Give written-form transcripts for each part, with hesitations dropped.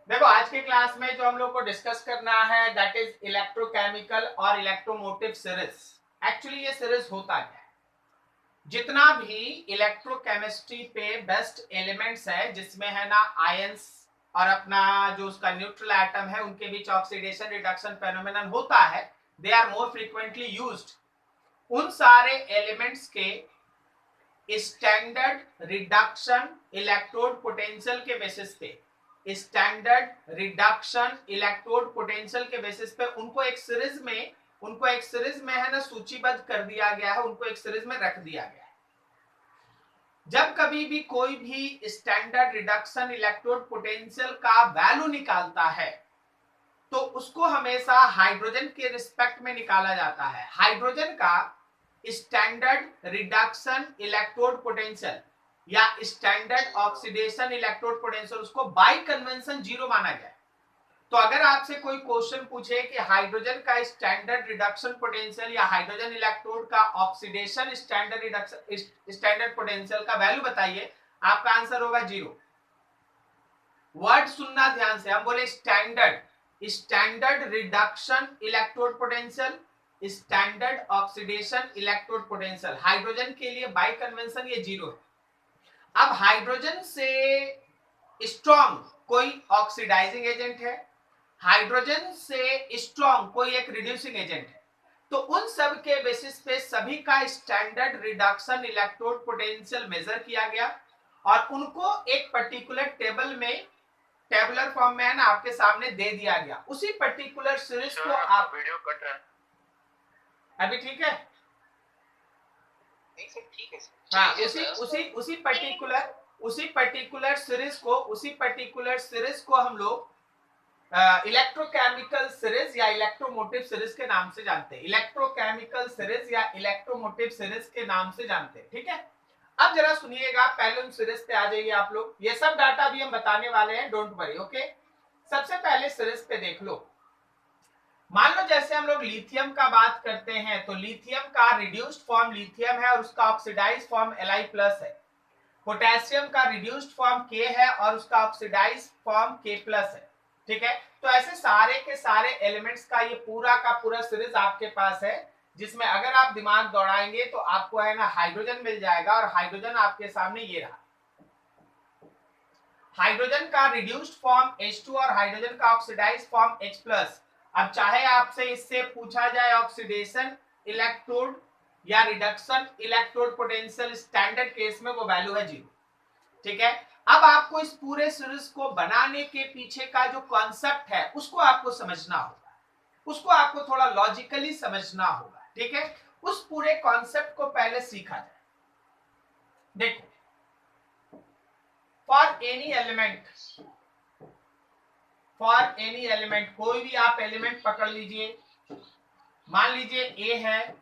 देखो आज के क्लास में जो हम लोग को डिस्कस करना है दैट इज इलेक्ट्रोकेमिकल और इलेक्ट्रोमोटिव सीरीज। एक्चुअली ये सीरीज होता क्या है, जितना भी इलेक्ट्रोकेमिस्ट्री पे बेस्ट एलिमेंट्स है जिसमें है ना आयंस और अपना जो उसका न्यूट्रल एटम है उनके बीच ऑक्सीडेशन रिडक्शन फेनोमेनन होता है, they are more frequently used. उन सारे एलिमेंट्स के स्टैंडर्ड रिडक्शन इलेक्ट्रोड पोटेंशियल के बेसिस पे, स्टैंडर्ड रिडक्शन इलेक्ट्रोड पोटेंशियल के बेसिस पे उनको एक सीरीज में है ना सूचीबद्ध कर दिया गया है, उनको एक सीरीज में रख दिया गया है। जब कभी भी कोई भी स्टैंडर्ड रिडक्शन इलेक्ट्रोड पोटेंशियल का वैल्यू निकालता है तो उसको हमेशा हाइड्रोजन के रिस्पेक्ट में निकाला जाता है। हाइड्रोजन का स्टैंडर्ड रिडक्शन इलेक्ट्रोड पोटेंशियल या स्टैंडर्ड ऑक्सीडेशन इलेक्ट्रोड पोटेंशियल उसको बाय कन्वेंशन जीरो माना गया है। तो अगर आपसे कोई क्वेश्चन पूछे कि हाइड्रोजन का स्टैंडर्ड रिडक्शन पोटेंशियल या हाइड्रोजन इलेक्ट्रोड का oxidation standard reduction standard potential का वैल्यू बताइए, आपका आंसर होगा जीरो। वर्ड सुनना ध्यान से, हम बोले standard reduction electrode potential, standard oxidation electrode potential, hydrogen के लिए बाय कन्वेंशन ये जीरो है। अब हाइड्रोजन से स्ट्रॉन्ग कोई ऑक्सीडाइजिंग एजेंट है, हाइड्रोजन से स्ट्रॉन्ग कोई एक रिड्यूसिंग एजेंट है, तो उन सब के बेसिस पे सभी का standard reduction electrode potential measure किया गया और उनको एक पर्टिकुलर टेबल में टेबुलर फॉर्म में है ना आपके सामने दे दिया गया। उसी पर्टिकुलर सीरीज को आप वीडियो कट रहा है अभी ठीक है, ठीक है हाँ, उसी पर्टिकुलर सीरीज को हम लोग इलेक्ट्रोकेमिकल सीरीज या इलेक्ट्रोमोटिव सीरीज के नाम से जानते हैं। इलेक्ट्रोकेमिकल सीरीज या इलेक्ट्रोमोटिव सीरीज के नाम से जानते हैं, ठीक है। अब जरा सुनिएगा, पहले उन सीरीज पे आ जाइए आप लोग, ये सब डाटा भी हम बताने वाले हैं, डोंट वरी, ओके। सबसे पहले सीरीज पे देख लो। मान लो जैसे हम लोग लिथियम का बात करते हैं तो लिथियम का रिड्यूस्ड फॉर्म लिथियम है और उसका ऑक्सीडाइज्ड फॉर्म Li+ है। पोटेशियम का रिड्यूस्ड फॉर्म K है और उसका ऑक्सीडाइज्ड फॉर्म K+ है, ठीक है। तो ऐसे सारे के सारे एलिमेंट्स का ये पूरा का पूरा सीरीज आपके पास है, जिसमें अगर आप दिमाग दौड़ाएंगे तो आपको है ना हाइड्रोजन मिल जाएगा और हाइड्रोजन आपके सामने ये रहा। हाइड्रोजन का रिड्यूस्ड फॉर्म H2 और हाइड्रोजन का ऑक्सीडाइज्ड फॉर्म H+। अब चाहे आपसे इससे पूछा जाए ऑक्सीडेशन इलेक्ट्रोड या reduction electrode potential, standard case में वो वैल्यू है जीरो, ठीक है। अब आपको इस पूरे सीरीज को बनाने के पीछे का जो कॉन्सेप्ट है उसको आपको समझना होगा, उसको आपको थोड़ा लॉजिकली समझना होगा, ठीक है। उस पूरे कॉन्सेप्ट को पहले सीखा जाए। देखो, फॉर एनी एलिमेंट कोई भी आप एलिमेंट पकड़ लीजिए, मान लीजिए ए है,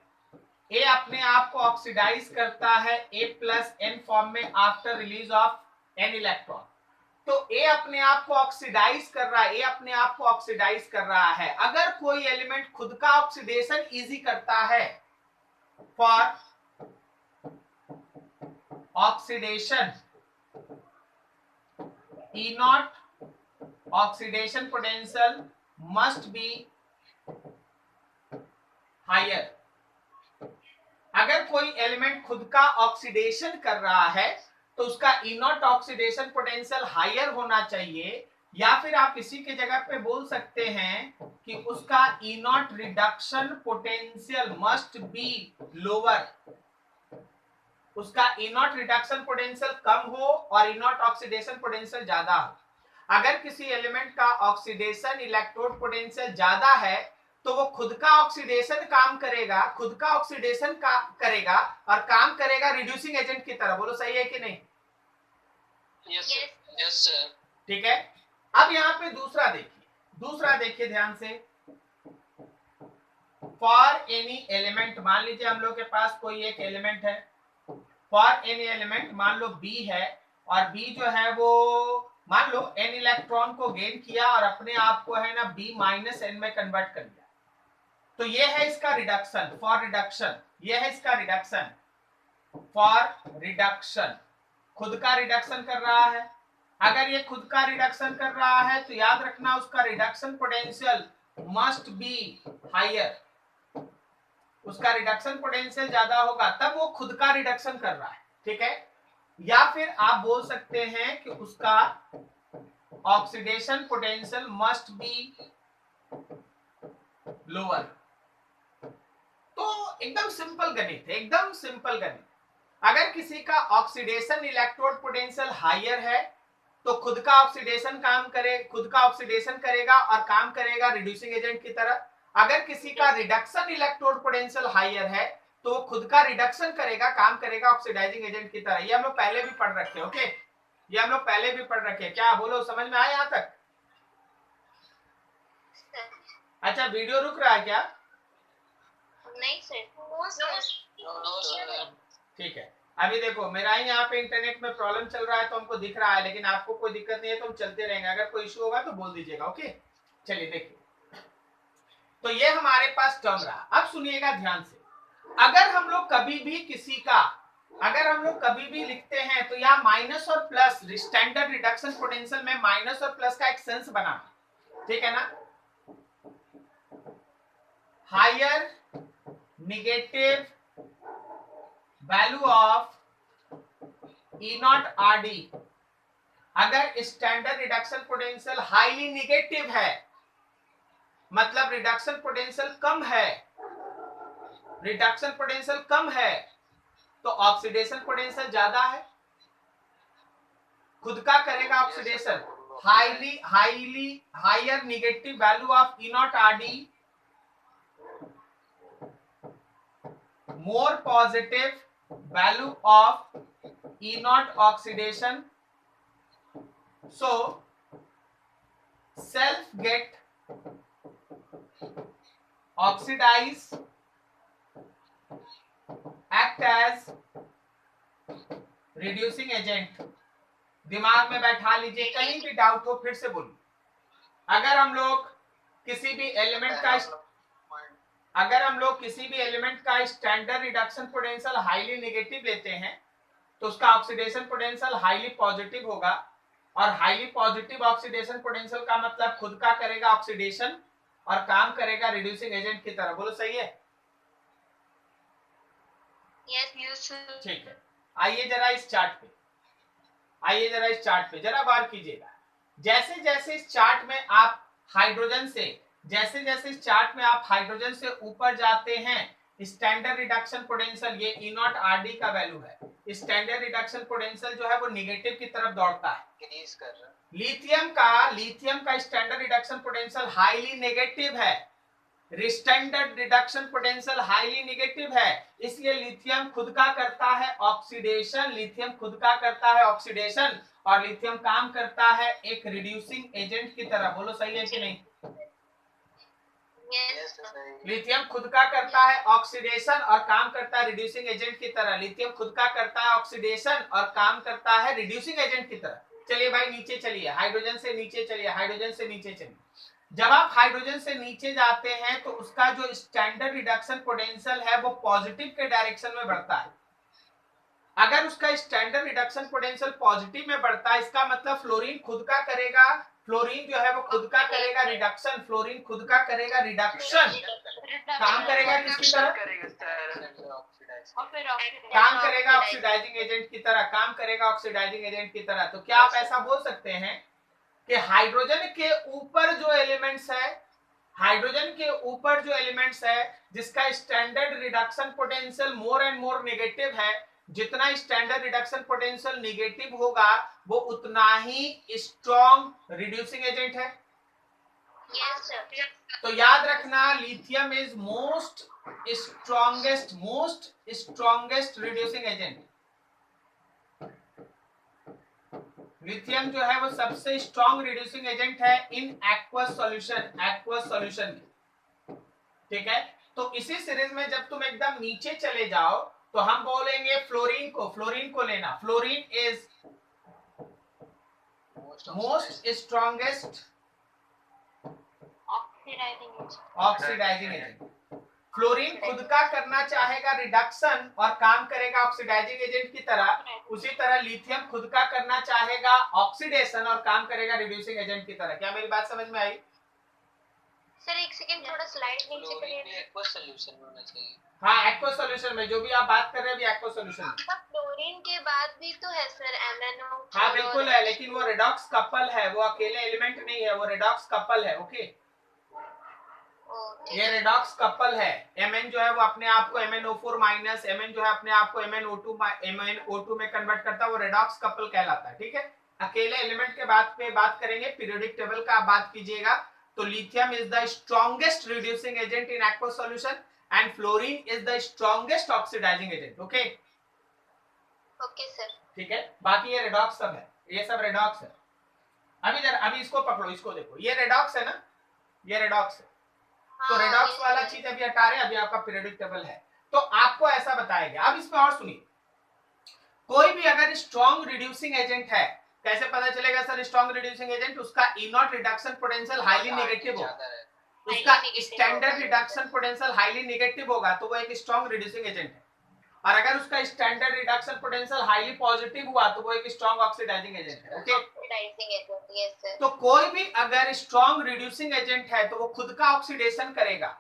ए अपने आप को ऑक्सीडाइज करता है A+N फॉर्म में after release of N electron. तो ए अपने आप को ऑक्सीडाइज कर रहा है, अगर कोई एलिमेंट खुद का ऑक्सीडेशन इजी करता है, for oxidation E0 oxidation potential must be higher. अगर कोई एलिमेंट खुद का ऑक्सीडेशन कर रहा है तो उसका E0 ऑक्सीडेशन पोटेंशियल हायर होना चाहिए, या फिर आप इसी के जगह पे बोल सकते हैं कि उसका E0 reduction potential must be lower. उसका E0 रिडक्शन पोटेंशियल कम हो और E0 ऑक्सीडेशन पोटेंशियल ज्यादा हो। अगर किसी एलिमेंट का ऑक्सीडेशन इलेक्ट्रोड पोटेंशियल ज्यादा है तो वो खुद का ऑक्सीडेशन करेगा और काम करेगा रिड्यूसिंग एजेंट की तरह। बोलो सही है कि नहीं? Yes sir. ठीक है। अब यहाँ पे दूसरा देखिए ध्यान से। फॉर एनी एलिमेंट, मान लीजिए हम लोग के पास कोई एक एलिमेंट है, फॉर एनी एलिमेंट मान लो B है, और B जो है वो मान लो N इलेक्ट्रॉन को गेन किया और अपने आप को है ना B-N में कन्वर्ट कर दिया। तो ये है इसका रिडक्शन, ये है इसका रिडक्शन, फॉर रिडक्शन, खुद का रिडक्शन कर रहा है। अगर ये खुद का रिडक्शन कर रहा है तो याद रखना उसका reduction potential must be higher, उसका रिडक्शन पोटेंशियल ज्यादा होगा तब वो खुद का रिडक्शन कर रहा है, ठीक है। या फिर आप बोल सकते हैं कि उसका oxidation potential must be lower. तो एकदम सिंपल गणित है, एकदम सिंपल गणित। अगर किसी का ऑक्सीडेशन इलेक्ट्रोड पोटेंशियल हायर है तो खुद का ऑक्सीडेशन खुद का ऑक्सीडेशन करेगा और काम करेगा रिड्यूसिंग एजेंट की तरह। अगर किसी का रिडक्शन इलेक्ट्रोड पोटेंशियल हायर है तो वो खुद का रिडक्शन करेगा, काम करेगा ऑक्सीडाइजिंग एजेंट की तरह। ये हम लोग पहले भी पढ़ रखे, ओके, ये हम लोग पहले भी पढ़ रखे। क्या बोलो, समझ में आया यहां तक? अच्छा, वीडियो रुक रहा है क्या? नहीं सर। ठीक है, अभी देखो मेरा ही यहाँ पे इंटरनेट में प्रॉब्लम चल रहा है तो हमको दिख रहा है, लेकिन आपको कोई दिक्कत नहीं है तो हम चलते रहेंगे। अगर कोई इशू होगा तो बोल दीजिएगा, ओके। चलिए देखिए, तो ये हमारे पास टर्म रहा। अब सुनिएगा ध्यान से, अगर हम लोग कभी भी लिखते हैं तो यहाँ माइनस और प्लस, स्टैंडर्ड रिडक्शन पोटेंशियल में माइनस और प्लस का एक सेंस बनाना, ठीक है ना। Higher negative value of E not are D, अगर standard reduction potential highly negative है, मतलब रिडक्शन पोटेंशियल कम है, रिडक्शन पोटेंशियल कम है तो ऑक्सीडेशन पोटेंशियल ज्यादा है, खुद का करेगा oxidation. Higher negative value of E not are the, more positive value of E naught oxidation, so self get oxidize, act as reducing agent। दिमाग में बैठा लीजिए, कहीं भी डाउट हो फिर से बोलिए। अगर हम लोग किसी भी एलिमेंट का standard reduction potential highly negative लेते हैं तो उसका ऑक्सीडेशन पोटेंशियल हाईली पॉजिटिव होगा, और हाईली पॉजिटिव ऑक्सीडेशन पोटेंशियल का मतलब खुद का करेगा ऑक्सीडेशन और काम करेगा रिड्यूसिंग एजेंट की तरह। बोलो सही है? यस। ठीक है, आइए जरा इस चार्ट पे जरा गौर कीजिएगा। जैसे जैसे इस चार्ट में आप हाइड्रोजन से ऊपर जाते हैं, स्टैंडर्ड रिडक्शन पोटेंशियल, ये E नॉट आर डी का वैल्यू है, स्टैंडर्ड रिडक्शन पोटेंशियल जो है वो निगेटिव की तरफ दौड़ता है। लिथियम का standard reduction potential highly negative है, standard reduction potential highly negative है, इसलिए लिथियम खुद का करता है ऑक्सीडेशन, और लिथियम काम करता है एक रिड्यूसिंग एजेंट की तरह। बोलो सही है कि नहीं? लिथियम खुद का करता है ऑक्सीडेशन और काम करता है रिड्यूसिंग एजेंट की तरह। लिथियम खुद का करता है ऑक्सीडेशन और काम करता है रिड्यूसिंग एजेंट की तरह। चलिए भाई नीचे चलिए, हाइड्रोजन से नीचे चलिए। जब आप हाइड्रोजन से नीचे जाते हैं तो उसका जो स्टैंडर्ड रिडक्शन पोटेंशियल है वो पॉजिटिव के डायरेक्शन में बढ़ता है। अगर उसका स्टैंडर्ड रिडक्शन पोटेंशियल पॉजिटिव में बढ़ता है, इसका मतलब फ्लोरीन खुद का करेगा, फ्लोरीन जो है वो खुद का करेगा रिडक्शन, काम करेगा किसकी तरह? काम करेगा ऑक्सीडाइजिंग एजेंट की तरह। तो क्या आप ऐसा बोल सकते हैं कि हाइड्रोजन के ऊपर जो एलिमेंट्स है जिसका standard reduction potential more and more negative है, जितना स्टैंडर्ड रिडक्शन पोटेंशियल नेगेटिव होगा वो उतना ही स्ट्रॉन्ग रिड्यूसिंग एजेंट है। Yes sir. तो याद रखना, lithium is most strongest reducing agent. Lithium जो है वो सबसे स्ट्रॉन्ग रिड्यूसिंग एजेंट है इन एक्वस सॉल्यूशन। ठीक है, तो इसी सीरीज में जब तुम एकदम नीचे चले जाओ तो हम बोलेंगे फ्लोरीन को लेना। Fluorine is most strongest oxidising agent. Fluorine खुद का करना चाहेगा रिडक्शन और काम करेगा ऑक्सीडाइजिंग एजेंट की तरह, उसी तरह लिथियम खुद का करना चाहेगा ऑक्सीडेशन और काम करेगा रिड्यूसिंग एजेंट की तरह। क्या मेरी बात समझ में आई? सर एक सेकंड थोड़ा स्लाइड नीचे क्लोरीन करिए। एक्वस सॉल्यूशन में होना चाहिए। हाँ, एक्वा सॉल्यूशन में जो भी आप बात कर रहे हैं अभी एक्वा सॉल्यूशन में। मतलब फ्लोरीन के बाद भी तो है सर MnO। हाँ बिल्कुल है, लेकिन वो रेडॉक्स कपल है, वो अकेले एलिमेंट नहीं है, वो रेडॉक्स कपल है। ओके, ये रेडॉक्स कपल है। Mn जो है वो अपने आप को MnO4 माइनस, Mn जो है अपने आप को MnO2 में कन्वर्ट करता है, वो रेडॉक्स कपल कहलाता है। ठीक है, अकेले एलिमेंट के बात पे बात करेंगे, पीरियोडिक टेबल का आप बात कीजिएगा तो lithium is the strongest reducing agent in aqua solution and fluorine is the strongest oxidising agent. Okay okay sir. ठीक है, बाकी ये रेडॉक्स सब है, ये सब रेडॉक्स है। अभी इसको पकड़ो, इसको देखो, ये रेडॉक्स है ना, ये रेडॉक्स है। तो रेडॉक्स वाला चीज अभी हटा रहे हैं, अभी आपका पीरियोडिक टेबल है। तो आपको ऐसा बताया गया। अब इसमें और सुनिए, कोई भी अगर स्ट्रॉन्ग रिड्यूसिंग एजेंट है, कैसे पता चलेगा सर स्ट्रॉन्ग रिड्यूसिंग एजेंट? उसका E0 reduction potential highly negative होगा, उसका standard reduction potential highly negative होगा, तो वो एक स्ट्रॉन्ग रिड्यूसिंग एजेंट है। और अगर उसका standard reduction potential highly positive हुआ तो वो एक स्ट्रॉन्ग ऑक्सीडाइजिंग एजेंट है। Okay, oxidising agent, yes sir. तो कोई भी अगर स्ट्रॉन्ग रिड्यूसिंग एजेंट है तो वो खुद का ऑक्सीडेशन करेगा,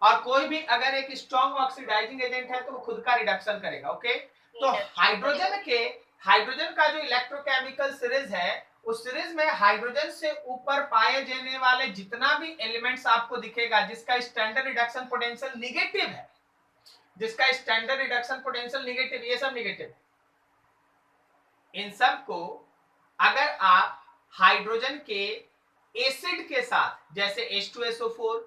और कोई भी अगर एक स्ट्रॉन्ग ऑक्सीडाइजिंग एजेंट है तो वो खुद का रिडक्शन करेगा। ओके, तो हाइड्रोजन का जो इलेक्ट्रोकेमिकल सीरीज है, उस सीरीज में हाइड्रोजन से ऊपर पाए जाने वाले जितना भी एलिमेंट्स आपको दिखेगा जिसका स्टैंडर्ड रिडक्शन पोटेंशियल निगेटिव है, जिसका स्टैंडर्ड रिडक्शन पोटेंशियल निगेटिव, ये सब निगेटिव है। इन सब को अगर आप हाइड्रोजन के एसिड के साथ, जैसे H2SO4,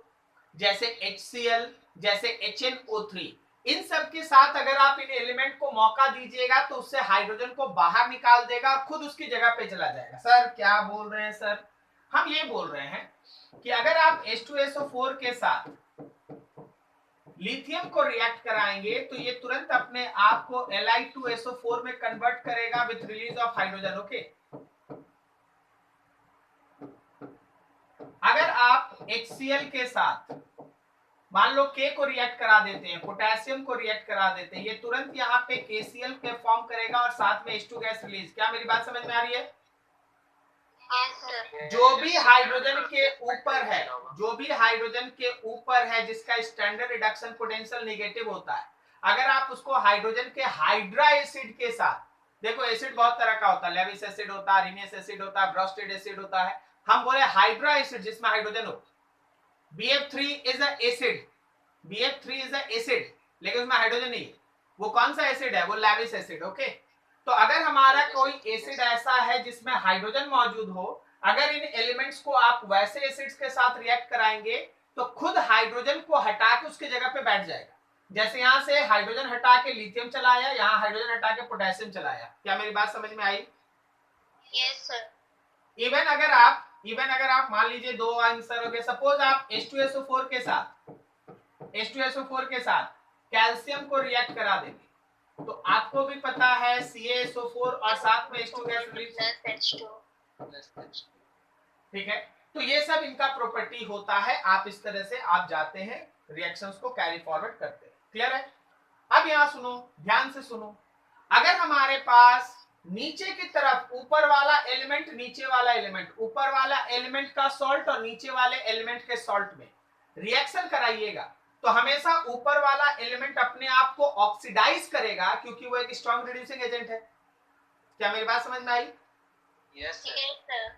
जैसे HCl, जैसे HNO3, इन सब के साथ अगर आप इन एलिमेंट को मौका दीजिएगा तो उससे हाइड्रोजन को बाहर निकाल देगा और खुद उसकी जगह पे चला जाएगा। सर क्या बोल रहे हैं सर? हम ये बोल रहे हैं कि अगर आप H2SO4 के साथ लिथियम को रिएक्ट कराएंगे तो ये तुरंत अपने आप को Li2SO4 में कन्वर्ट करेगा with release of hydrogen. Okay, अगर आप HCl के साथ मान लो K को रिएक्ट करा देते हैं, पोटेशियम को रिएक्ट करा देते हैं, ये तुरंत यहाँ पे KCl के फॉर्म करेगा और साथ में H2 गैस रिलीज। क्या मेरी बात समझ में आ रही है? जो भी हाइड्रोजन के ऊपर है, जो भी हाइड्रोजन के ऊपर है जिसका स्टैंडर्ड रिडक्शन पोटेंशियल नेगेटिव होता है, अगर आप उसको हाइड्रोजन के हाइड्रा एसिड के साथ, देखो एसिड बहुत तरह का होता है, लेविस एसिड होता है, अरीनियस एसिड होता है, ब्रोस्टेड एसिड होता है, हम बोले हाइड्रा एसिड जिसमें हाइड्रोजन हो। BF3 is a acid, BF3 is a acid, लेकिन उसमें हाइड्रोजन नहीं है। वो कौन सा एसिड है? वो लेविस एसिड। ओके, तो अगर हमारा कोई एसिड ऐसा है जिसमें हाइड्रोजन मौजूद हो, अगर इन एलिमेंट्स को आप वैसे एसिड्स के साथ रिएक्ट कराएंगे तो खुद हाइड्रोजन को हटा के उसके जगह पे बैठ जाएगा। जैसे यहां से हाइड्रोजन हटा के लिथियम चलाया, यहां हाइड्रोजन हटा के पोटेशियम चलाया। क्या मेरी बात समझ में आई? Yes sir. इवन अगर आप मान लीजिए दो आंसर हो गए, सपोज आप H2SO4 के साथ कैल्शियम को रिएक्ट करा देंगे तो आपको भी पता है CaSO4 और साथ में H2 गैस रिलीज। ठीक है, तो ये सब इनका प्रॉपर्टी होता है। आप इस तरह से आप जाते हैं, रिएक्शंस को कैरी फॉरवर्ड करते हैं। क्लियर है? अब यहां सुनो, ध्यान से सुनो, अगर हमारे पास नीचे की तरफ ऊपर वाला एलिमेंट, नीचे वाला एलिमेंट, ऊपर वाला एलिमेंट का सॉल्ट और नीचे वाले एलिमेंट के सॉल्ट में रिएक्शन कराइएगा तो हमेशा ऊपर वाला एलिमेंट अपने आप को ऑक्सीडाइज करेगा क्योंकि वो एक स्ट्रॉन्ग रिड्यूसिंग एजेंट है। क्या मेरी बात समझ में आई? यस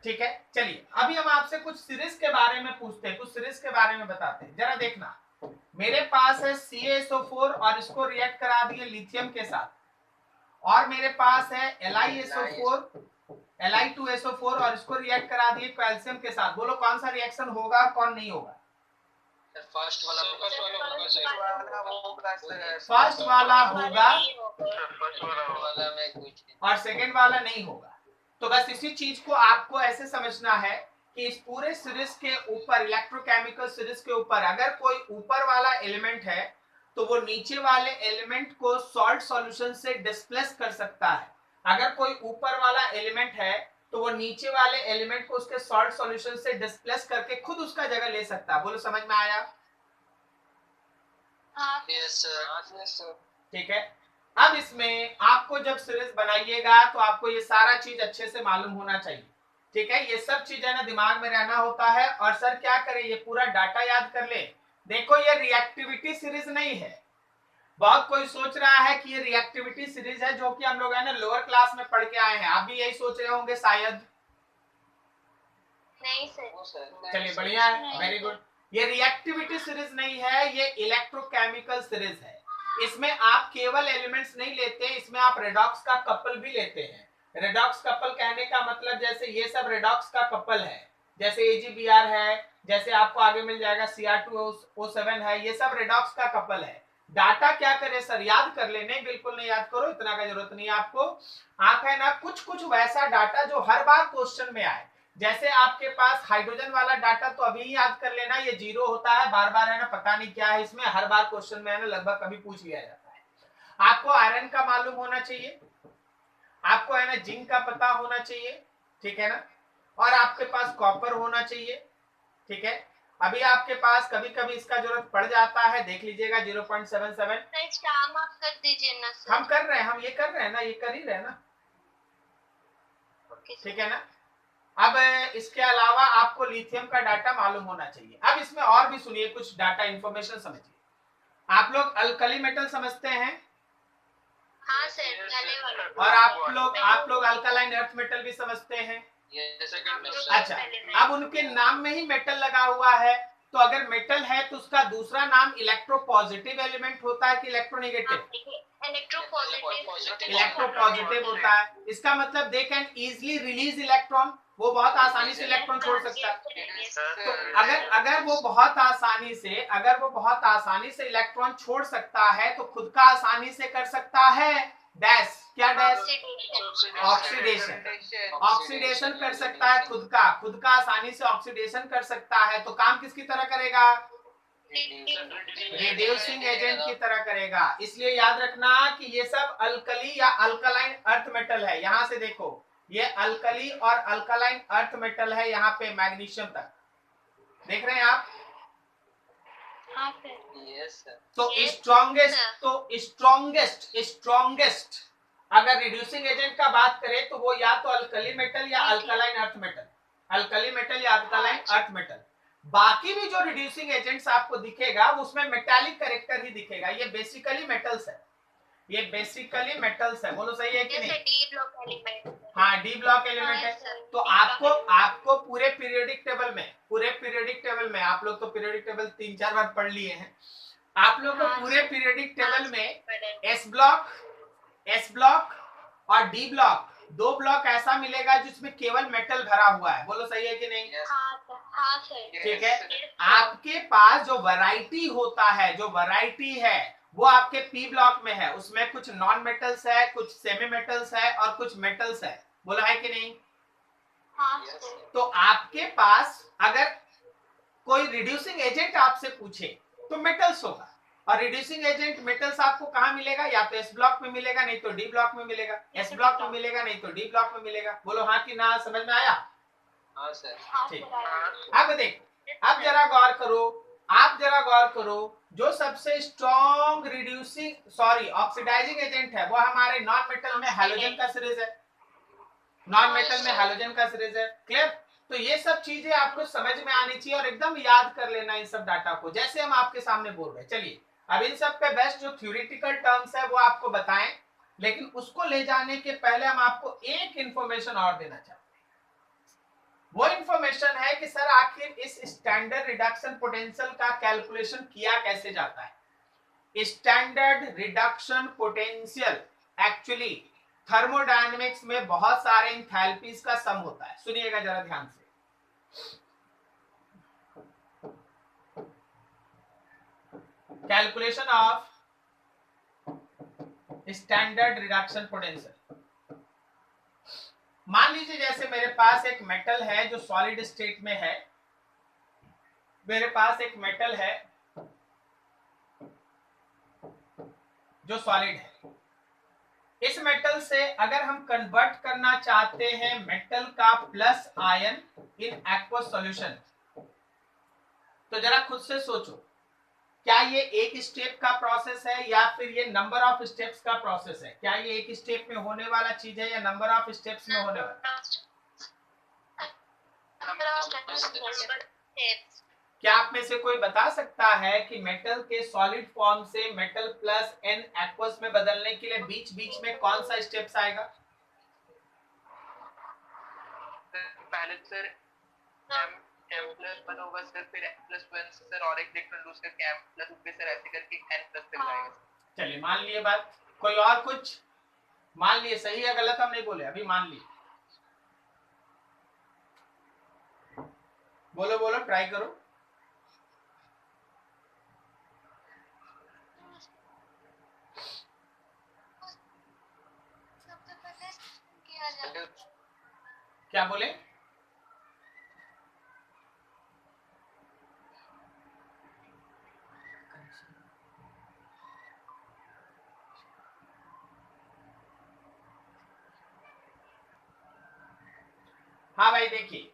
ठीक है, चलिए अभी हम आपसे कुछ सीरीज के बारे में पूछते हैं, कुछ सीरीज के बारे में बताते हैं। जरा देखना, मेरे पास है CaSO4 और इसको रिएक्ट करा दिए लिथियम के साथ, और मेरे पास है LiSO4, Li2SO4 और इसको रिएक्ट करा दिए कैल्शियम के साथ। बोलो कौन सा रिएक्शन होगा, कौन नहीं होगा? फर्स्ट वाला होगा, और सेकंड वाला नहीं होगा। तो बस इसी चीज को आपको ऐसे समझना है कि इस पूरे सीरीज के ऊपर, इलेक्ट्रोकेमिकल सीरीज के ऊपर अगर कोई ऊपर वाला एलिमेंट है तो वो नीचे वाले एलिमेंट को सॉल्ट सॉल्यूशन से डिस्प्लेस कर सकता है। अगर कोई ऊपर वाला एलिमेंट है तो वो नीचे वाले एलिमेंट को उसके सॉल्ट सॉल्यूशन से डिस्प्लेस करके खुद उसका जगह ले सकता है। बोलो समझ में आया? हाँ यस सर यस सर ठीक है। अब इसमें आपको जब सीरीज बनाइएगा तो आपको ये सारा चीज अच्छे से मालूम होना चाहिए, ठीक है। ये सब चीज है ना दिमाग में रहना होता है। और सर क्या करे, ये पूरा डाटा याद कर ले। देखो ये रिएक्टिविटी सीरीज नहीं है। बहुत कोई सोच रहा है कि ये रिएक्टिविटी सीरीज है, जो कि हम लोग है ना लोअर क्लास में पढ़ के आए हैं। आप भी यही सोच रहे होंगे शायद। नहीं सर। वो सर चलिए बढ़िया है, वेरी गुड। ये रिएक्टिविटी सीरीज नहीं है, ये इलेक्ट्रोकेमिकल सीरीज है। इसमें आप केवल एलिमेंट्स नहीं लेते, इसमें आप रेडॉक्स का कपल भी लेते हैं। रेडॉक्स कपल कहने का मतलब जैसे ये सब रेडॉक्स का कपल है, जैसे AgBr है, जैसे आपको आगे मिल जाएगा Cr2O7 है, ये सब रेडॉक्स का कपल है। डाटा क्या करे सर, याद कर लेने, बिल्कुल नहीं याद करो, इतना का जरूरत नहीं है आपको। आप है ना कुछ कुछ वैसा डाटा जो हर बार क्वेश्चन में आए, जैसे आपके पास हाइड्रोजन वाला डाटा तो अभी ही याद कर लेना, ये 0 होता है, बार बार है ना पता नहीं क्या है इसमें, हर बार क्वेश्चन में है ना लगभग कभी पूछ लिया जाता है। आपको आयरन का मालूम होना चाहिए, आपको है ना जिंक का पता होना चाहिए, ठीक है ना, और आपके पास कॉपर होना चाहिए, ठीक है। अभी आपके पास कभी कभी इसका जरूरत पड़ जाता है, देख लीजिएगा 0.77। काम आप कर दीजिए ना सर। हम कर रहे हैं, हम ये कर रहे हैं ना, ये कर ही रहे हैं ना, ओके सर। ठीक है ना। अब इसके अलावा आपको लिथियम का डाटा मालूम होना चाहिए। अब इसमें और भी सुनिए कुछ डाटा इंफॉर्मेशन समझिए। आप लोग अल्कली मेटल समझते हैं, हाँ सर काले वाला। और आप लोग अल्कालाइन अर्थ मेटल भी समझते हैं। ये सेकंड अच्छा, अब उनके नाम में ही मेटल लगा हुआ है, तो अगर मेटल है तो उसका दूसरा नाम इलेक्ट्रोपॉजिटिव एलिमेंट होता है कि इलेक्ट्रोनेगेटिव? इलेक्ट्रोपॉजिटिव होता है। इसका मतलब they can easily release electron, वो बहुत आसानी से इलेक्ट्रॉन छोड़ सकता है। तो अगर वो बहुत आसानी से इलेक्ट्रॉन छोड़ सकता है तो खुद का आसानी से कर सकता है डैश, क्या डैश? ऑक्सीडेशन कर सकता है, खुद का आसानी से ऑक्सीडेशन कर सकता है। तो काम किसकी तरह करेगा? रिड्यूसिंग एजेंट की तरह करेगा। इसलिए याद रखना कि ये सब अल्कली या अल्कलाइन अर्थ मेटल है। यहां से देखो, ये अल्कली और अल्कलाइन अर्थ मेटल है, यहाँ पे मैग्नीशियम तक देख रहे हैं आप। हाँ सर। यस सर तो स्ट्रॉन्गेस्ट अगर रिड्यूसिंग एजेंट का बात करें तो वो या तो अल्कली मेटल या alkaline earth metal, alkali metal या अल्कलाइन अर्थ मेटल। बाकी भी जो रिड्यूसिंग एजेंट्स आपको दिखेगा उसमें मेटालिक कैरेक्टर ही दिखेगा। ये बेसिकली मेटल्स है, ये बेसिकली मेटल्स है। बोलो सही है कि नहीं? D block element. हाँ, डी ब्लॉक एलिमेंट है। तो आपको पूरे पीरियोडिक टेबल में आप लोग तो पीरियोडिक टेबल 3-4 बार पढ़ लिए हैं। आप लोग को पूरे पीरियोडिक टेबल में एस ब्लॉक और डी ब्लॉक, 2 ब्लॉक ऐसा मिलेगा जिसमें केवल मेटल भरा हुआ है। बोलो सही है कि नहीं? हाँ सर। ठीक है। आपके पास जो वैरायटी होता है, जो वैरायटी है वो आपके पी ब्लॉक में है। उसमें कुछ नॉन मेटल्स है, कुछ सेमी मेटल्स है और कुछ मेटल्स है। बोला है कि नहीं? हाँ तो आपके पास अगर कोई रिड्यूसिंग एजेंट आपसे पूछे तो मेटल्स होगा, और रिड्यूसिंग एजेंट मेटल्स आपको कहां मिलेगा? या तो एस ब्लॉक में मिलेगा, नहीं तो डी ब्लॉक में मिलेगा। एस ब्लॉक में मिलेगा, नहीं तो डी ब्लॉक में मिलेगा। बोलो हाँ कि ना, समझ में आया? हाँ सर। ठीक। अब देखो, अब जरा गौर करो, जो सबसे स्ट्रॉन्ग ऑक्सीडाइजिंग एजेंट है वो हमारे नॉन मेटल में हैलोजन का सीरीज है। क्लियर? तो ये सब चीजें आपको समझ में आनी चाहिए और एकदम याद कर लेना इन सब डाटा को, जैसे हम आपके सामने बोल रहे हैं। चलिए अब इन सब पे बेस्ट जो थ्योरेटिकल टर्म्स है वो आपको बताएं, लेकिन उसको ले जाने के पहले हम आपको एक इंफॉर्मेशन और देना चाहते हैं। वो इंफॉर्मेशन है कि सर आखिर इस स्टैंडर्ड रिडक्शन पोटेंशियल का कैलकुलेशन किया कैसे जाता है। Standard reduction potential actually thermodynamics में बहुत सारे एंथैल्पीज का सम होता है। सुनिएगा जरा ध्यान से। Calculation of standard reduction potential. मान लीजिए जैसे मेरे पास एक मेटल है जो सॉलिड स्टेट में है, मेरे पास एक मेटल है जो सॉलिड है। इस मेटल से अगर हम कन्वर्ट करना चाहते हैं मेटल का प्लस आयन इन एक्वस सॉल्यूशन, तो जरा खुद से सोचो, क्या ये एक स्टेप का प्रोसेस है या फिर ये नंबर ऑफ स्टेप्स का प्रोसेस है? क्या ये एक स्टेप में होने वाला चीज है या नंबर ऑफ स्टेप्स में होने वाला? क्या आप में से कोई बता सकता है कि मेटल के सॉलिड फॉर्म से मेटल प्लस एन एक्वस में बदलने के लिए बीच बीच में कौन सा स्टेप्स आएगा? पहले सर m प्लस 1 होगा सर, फिर m प्लस 1 सर और एक इलेक्ट्रॉन लूज करके m प्लस ऊपर सर ऐसे करके n प्लस तक जाएगा। चलिए मान लिए बात, कोई और कुछ मान लिए? सही है गलत हम नहीं बोले, अभी मान लिए। बोलो बोलो, ट्राई करो। क्या बोले? हाँ भाई देखिए,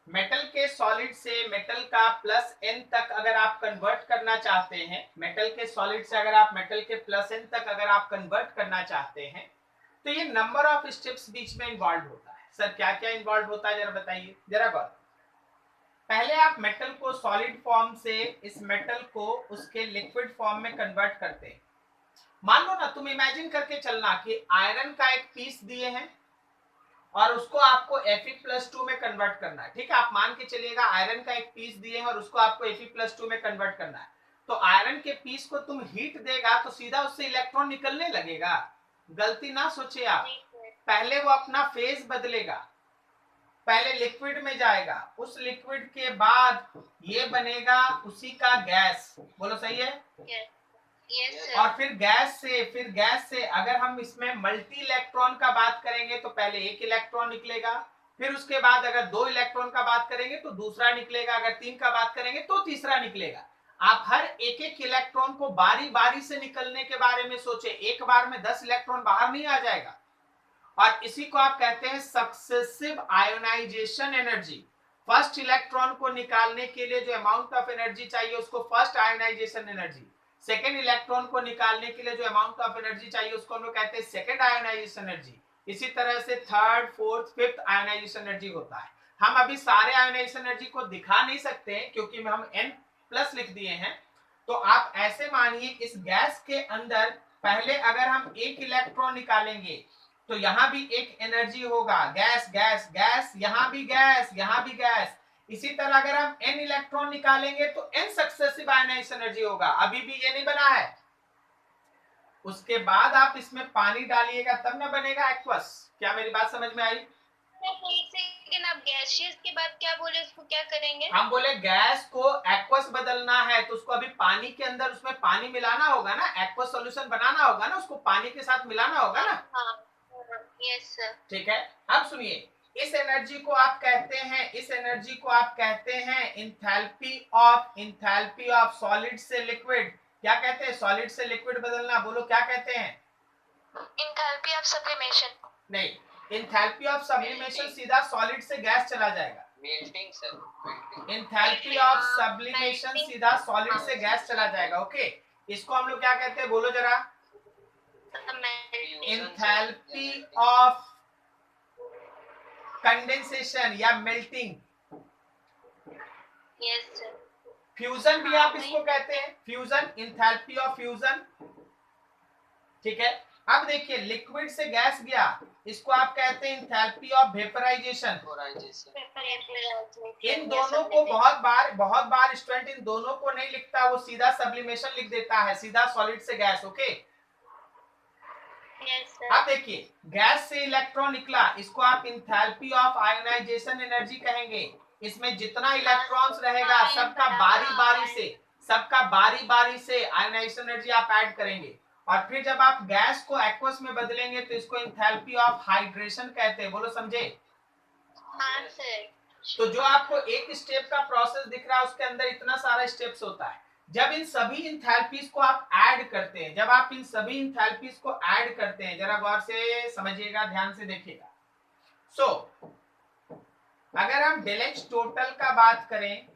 मेटल के सॉलिड से मेटल का प्लस एन तक अगर आप कन्वर्ट करना चाहते हैं, मेटल के सॉलिड से अगर आप मेटल के प्लस एन तक अगर आप कन्वर्ट करना चाहते हैं, तो ये नंबर ऑफ स्टेप्स बीच में इन्वॉल्व होता है। सर क्या क्या इन्वॉल्व होता है जरा बताइए, जरा गौर। पहले आप मेटल को सॉलिड फॉर्म से इस मेटल को उसके लिक्विड फॉर्म में कन्वर्ट करते हैं। मान लो ना, तुम इमेजिन करके चलना कि आयरन का एक पीस दिए हैं और उसको आपको Fe+2 में कन्वर्ट करना है। ठीक है, आप मान के चलिएगा आयरन का एक पीस दिए हैं और उसको आपको Fe+2 में कन्वर्ट करना है। तो आयरन के पीस को तुम हीट देगा तो सीधा उससे इलेक्ट्रॉन निकलने लगेगा। गलती ना सोचे आप, पहले वो अपना फेज बदलेगा, पहले लिक्विड में जाएगा, उस लिक्विड के बाद ये बनेगा उसी का गैस। बोलो सही है? और फिर गैस से अगर हम इसमें मल्टी इलेक्ट्रॉन का बात करेंगे तो पहले एक इलेक्ट्रॉन निकलेगा, फिर उसके बाद अगर 2 इलेक्ट्रॉन का बात करेंगे तो दूसरा निकलेगा, अगर 3 का बात करेंगे तो तीसरा निकलेगा। आप हर एक एक इलेक्ट्रॉन को बारी बारी से निकलने के बारे में सोचे, एक बार में 10 इलेक्ट्रॉन बाहर नहीं आ जाएगा। और इसी को आप कहते हैं successive ionisation energy. First electron को निकालने के लिए जो अमाउंट ऑफ एनर्जी चाहिए उसको first ionisation energy, second electron को निकालने के लिए जो अमाउंट ऑफ एनर्जी चाहिए उसको हम लोग कहते हैं सेकेंड आयोनाइजेशन एनर्जी। इसी तरह से third, fourth, fifth ionisation energy होता है। हम अभी सारे आयोनाइजेशन एनर्जी को दिखा नहीं सकते हैं क्योंकि हम n+ लिख दिए हैं। तो आप ऐसे मानिए इस गैस के अंदर पहले अगर हम एक इलेक्ट्रॉन निकालेंगे तो यहां भी एक एनर्जी होगा, गैस गैस गैस, यहां भी गैस, यहां भी गैस। इसी तरह अगर हम n इलेक्ट्रॉन निकालेंगे तो n सक्सेसिव आयोनाइजेशन एनर्जी होगा। अभी भी ये नहीं बना है, उसके बाद आप इसमें पानी डालिएगा तब ना बनेगा एक्वस। क्या मेरी बात समझ में आई? लेकिन आप गैसियस के बाद क्या बोले, उसको क्या करेंगे? हम बोले गैस को एक्वस बदलना है तो उसको अभी पानी के अंदर उसमें पानी मिलाना होगा ना, एक्वस सॉल्यूशन बनाना होगा ना, उसको पानी के साथ मिलाना होगा ना। Yes sir. ठीक है, अब सुनिए, इस एनर्जी को आप कहते हैं इंथैल्पी ऑफ सॉलिड से लिक्विड। क्या कहते हैं? सॉलिड से लिक्विड बदलना। बोलो क्या कहते हैं? Enthalpy of sublimation. नहीं, इंथैल्पी ऑफ सब्लिमेशन सीधा सॉलिड से गैस चला जाएगा। Melting sir, enthalpy of sublimation सीधा सॉलिड से गैस चला जाएगा। ओके, इसको हम लोग क्या कहते हैं? बोलो जरा। इंथैल्पी ऑफ कंडेंसेशन या मेल्टिंग। Yes sir. फ्यूजन भी आप इसको कहते हैं, फ्यूजन, इंथैल्पी ऑफ फ्यूजन। ठीक है, अब देखिए लिक्विड से गैस गया, इसको आप कहते हैं इंथैल्पी ऑफ वेपराइजेशन। इन दोनों को बहुत बार स्टूडेंट इन दोनों को नहीं लिखता, वो सीधा सब्लिमेशन लिख देता है, सीधा सॉलिड से गैस। ओके, अब देखिए गैस से इलेक्ट्रॉन निकला, इसको आप इंथैल्पी ऑफ आयोनाइजेशन एनर्जी कहेंगे। इसमें जितना इलेक्ट्रॉन्स रहेगा सबका बारी बारी से आयोनाइजेशन एनर्जी आप ऐड करेंगे। और फिर जब आप गैस को एक्वस में बदलेंगे तो इसको इंथैल्पी ऑफ हाइड्रेशन कहते हैं। बोलो समझे? हाँ सर। तो जो आपको एक स्टेप का प्रोसेस दिख रहा है उसके अंदर इतना सारा स्टेप्स होता है। जब इन सभी इंथैल्पीज को आप ऐड करते हैं, जरा गौर से समझिएगा, ध्यान से देखिएगा। अगर हम डेल H टोटल का बात करें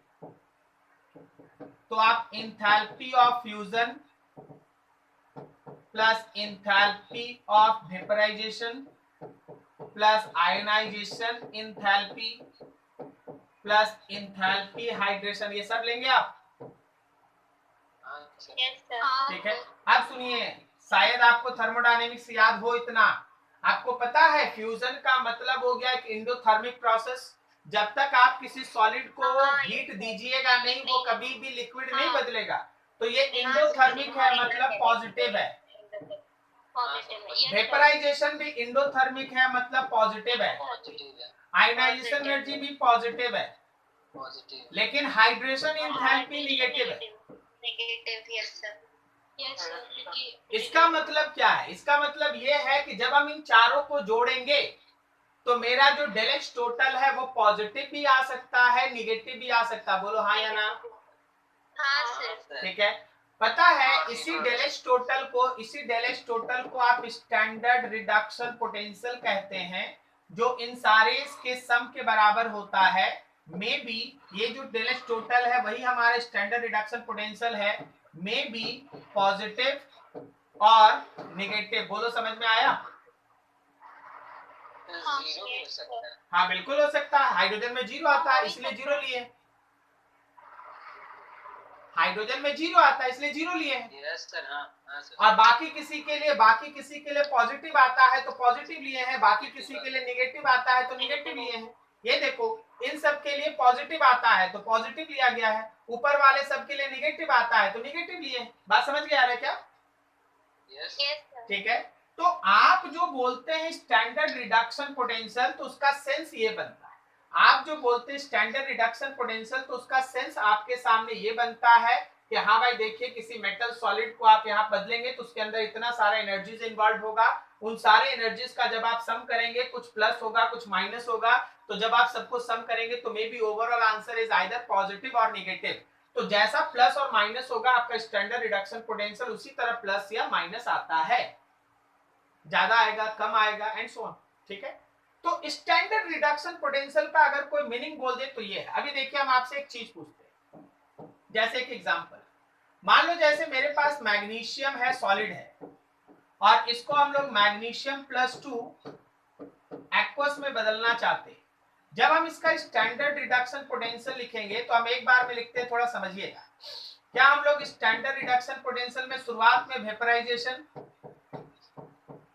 तो आप enthalpy of fusion plus enthalpy of vaporisation plus ionisation enthalpy plus enthalpy hydration, ये सब लेंगे आप। Yes sir. ठीक है, अब सुनिए, शायद आपको थर्मोडायनेमिक्स याद हो इतना। आपको पता है फ्यूजन का मतलब हो गया कि एंडोथर्मिक प्रोसेस। जब तक आप किसी सॉलिड को हीट दीजिएगा नहीं, वो कभी भी लिक्विड नहीं बदलेगा। तो ये एंडोथर्मिक है, मतलब पॉजिटिव है। वेपराइजेशन भी एंडोथर्मिक है, मतलब पॉजिटिव है। आयोनाइजेशन एनर्जी भी पॉजिटिव है, लेकिन हाइड्रेशन इंथैल्पी निगेटिव है। Negative, yes sir. Yes sir. इसका मतलब क्या है? इसका मतलब ये है कि जब हम इन चारों को जोड़ेंगे तो मेरा जो डेल एच टोटल है वो पॉजिटिव भी आ सकता है, निगेटिव भी आ सकता है। बोलो हाँ या ना? हाँ सर। ठीक है, पता है इसी डेल एच टोटल को आप स्टैंडर्ड रिडक्शन पोटेंशियल कहते हैं, जो इन सारे के सम के बराबर होता है। मे बी ये जो डेल एच टोटल है वही हमारा स्टैंडर्ड रिडक्शन पोटेंशियल है, मे बी पॉजिटिव और नेगेटिव। बोलो समझ में आया? जीरो भी हो सकता है। हाँ बिल्कुल हो सकता है, हाइड्रोजन में जीरो आता है इसलिए जीरो लिए, हाइड्रोजन में जीरो आता है इसलिए जीरो लिए। Yes sir. हाँ सर। और बाकी किसी के लिए पॉजिटिव आता है तो पॉजिटिव लिए हैं, बाकी किसी के लिए नेगेटिव आता है तो नेगेटिव लिए हैं। ये देखो, इन सब के लिए पॉजिटिव आता है तो पॉजिटिव लिया गया है, ऊपर वाले सब के लिए नेगेटिव आता है तो नेगेटिव लिए हैं। बात समझ में आ रहा है क्या? Yes sir. ठीक है, तो आप जो बोलते हैं स्टैंडर्ड रिडक्शन पोटेंशियल, तो उसका सेंस ये बनता है। आप जो बोलते हैं स्टैंडर्ड रिडक्शन पोटेंशियल, तो उसका सेंस आपके सामने ये बनता है कि हाँ भाई देखिए, किसी मेटल सॉलिड को आप यहाँ बदलेंगे तो उसके अंदर इतना सारा एनर्जीज इन्वॉल्व होगा। उन सारे एनर्जीज का जब आप सम करेंगे, कुछ प्लस होगा कुछ माइनस होगा, तो जब आप सबको सम करेंगे तो may be overall answer is either positive और नेगेटिव। तो जैसा प्लस और माइनस होगा आपका स्टैंडर्ड रिडक्शन पोटेंशियल, उसी तरह प्लस या माइनस आता है, ज्यादा आएगा कम आएगा एंड सो ऑन। ठीक है, तो स्टैंडर्ड रिडक्शन पोटेंशियल का अगर कोई मीनिंग बोल दे तो ये है। अभी देखिए, हम आपसे एक चीज पूछते हैं, जैसे एक एग्जांपल मान लो, जैसे मेरे पास मैग्नीशियम है, सॉलिड है, और इसको हम लोग मैग्नीशियम +2 एक्वस में बदलना चाहते हैं। जब हम इसका स्टैंडर्ड रिडक्शन पोटेंशियल लिखेंगे तो हम एक बार में लिखते हैं, थोड़ा समझिएगा। क्या हम लोग स्टैंडर्ड रिडक्शन पोटेंशियल में शुरुआत में वेपराइजेशन,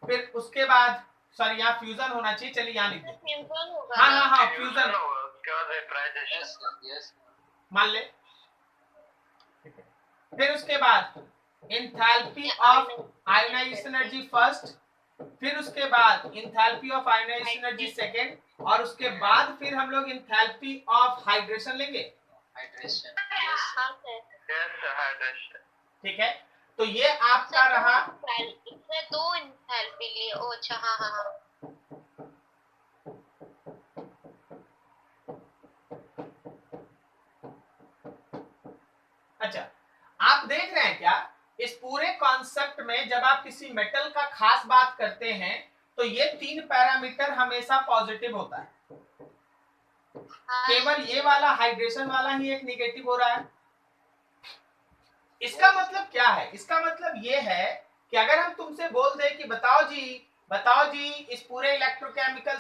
फिर उसके बाद सॉरी यहाँ फ्यूजन होना चाहिए, चलिए यहाँ लिख दें। फ्यूजन होगा। हाँ फ्यूजन मान ले। फिर उसके बाद enthalpy of ionisation energy first, फिर उसके बाद enthalpy of ionisation energy second, और उसके बाद फिर हम लोग इंथैल्पी ऑफ हाइड्रेशन लेंगे। हाइड्रेशन। हाँ सर। हाइड्रेशन। ठीक है, तो ये आपका रहा। इसमें दो इंथैल्पी लिए। ओ अच्छा, हाँ हाँ हाँ। अच्छा, आप देख रहे हैं क्या, इस पूरे कॉन्सेप्ट में जब आप किसी मेटल का खास बात करते हैं तो ये 3 पैरामीटर हमेशा पॉजिटिव होता है। केवल ये वाला हाइड्रेशन वाला ही एक निगेटिव हो रहा है। इसका मतलब क्या है? इसका मतलब ये है कि अगर हम तुमसे बोल दें कि बताओ जी इस पूरे इलेक्ट्रोकेमिकल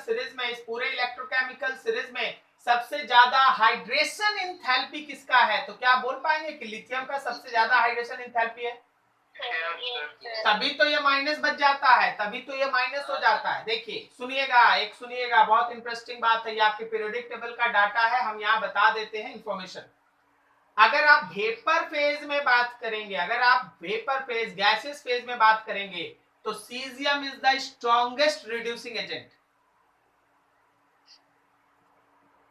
सीरीज में सबसे ज्यादा हाइड्रेशन एंथैल्पी किसका है, तो क्या आप बोल पाएंगे कि लिथियम का सबसे ज्यादा हाइड्रेशन एंथैल्पी है? तभी तो ये माइनस बच जाता है, तभी तो ये माइनस हो जाता है। देखिए सुनिएगा, बहुत इंटरेस्टिंग बात है, ये आपके पीरियोडिक टेबल का डाटा है, हम यहाँ बता देते हैं इंफॉर्मेशन। अगर आप वेपर फेज में बात करेंगे, अगर आप वेपर फेज गैसियस फेज में बात करेंगे, तो caesium is the strongest reducing agent.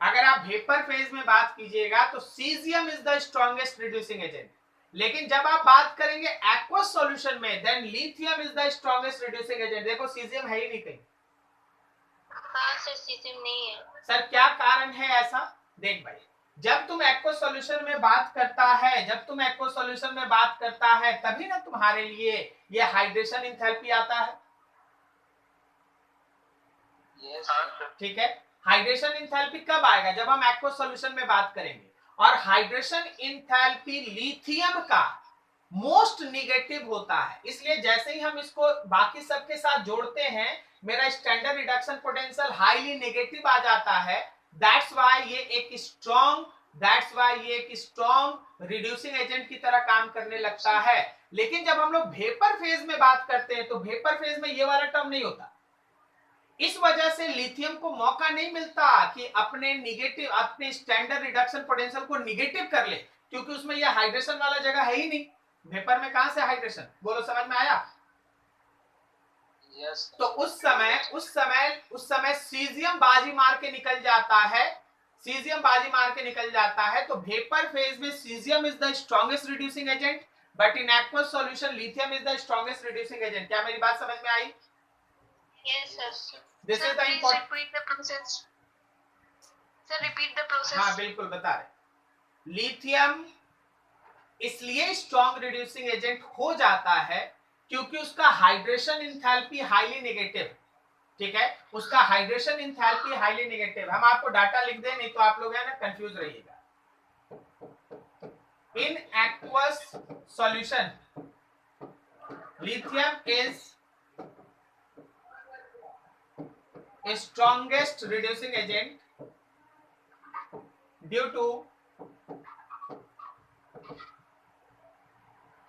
अगर आप वेपर फेज में बात कीजिएगा तो caesium is the strongest reducing agent. लेकिन जब आप बात करेंगे एक्वस सॉल्यूशन में, then lithium is the strongest reducing agent. देखो सीजियम है ही नहीं कहीं। हाँ सर, सीजियम नहीं है। सर क्या कारण है ऐसा? देख भाई, जब तुम एक्वस सॉल्यूशन में बात करता है तभी ना तुम्हारे लिए ये हाइड्रेशन एंथैल्पी आता है। यस। ठीक है, हाइड्रेशन एंथैल्पी कब आएगा? जब हम एक्वस सॉल्यूशन में बात करेंगे। और हाइड्रेशन इंथैल्पी लिथियम का मोस्ट निगेटिव होता है। इसलिए जैसे ही हम इसको बाकी सबके साथ जोड़ते हैं मेरा standard reduction potential highly negative आ जाता है। दैट्स व्हाई ये एक स्ट्रॉन्ग रिड्यूसिंग एजेंट की तरह काम करने लगता है। लेकिन जब हम लोग वेपर फेज में बात करते हैं तो वेपर फेज में ये वाला टर्म नहीं होता। इस वजह से लिथियम को मौका नहीं मिलता कि अपने स्टैंडर्ड रिडक्शन पोटेंशियल को निगेटिव कर ले, क्योंकि उसमें यह हाइड्रेशन वाला जगह है ही नहीं। वेपर में कहां से हाइड्रेशन, बोलो समझ में आया? यस। तो उस समय सीजियम बाजी मार के निकल जाता है। तो वेपर फेज में caesium is the strongest reducing agent, but in aqueous solution lithium is the strongest reducing agent. क्या मेरी बात समझ में आई? Yes, sir. This Sir, is the please important. repeat the process. Sir, repeat the process. हाँ बिल्कुल बता रहे। Lithium इसलिए स्ट्रॉन्ग रिड्यूसिंग एजेंट हो जाता है क्योंकि उसका हाइड्रेशन इंथैल्पी हाईली नेगेटिव, ठीक है, उसका हाइड्रेशन इंथैल्पी हाईली नेगेटिव। हम आपको डाटा लिख दें, नहीं तो आप लोग है ना कंफ्यूज रहिएगा। इन aqueous solution lithium is a strongest reducing agent due to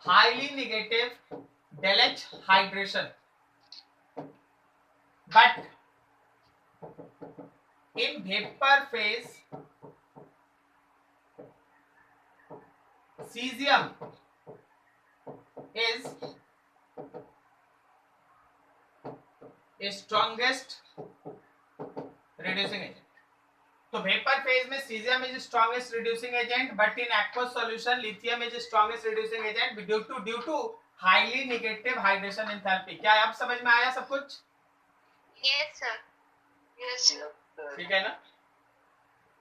highly negative del H hydration, but in vapor phase cesium is a strongest reducing agent. तो वेपर फेज में caesium is strongest reducing agent, but in aqueous solution lithium is strongest reducing agent due to highly negative hydration enthalpy. क्या अब समझ में आया सब कुछ? Yes, sir. Yes, sir. ठीक है ना?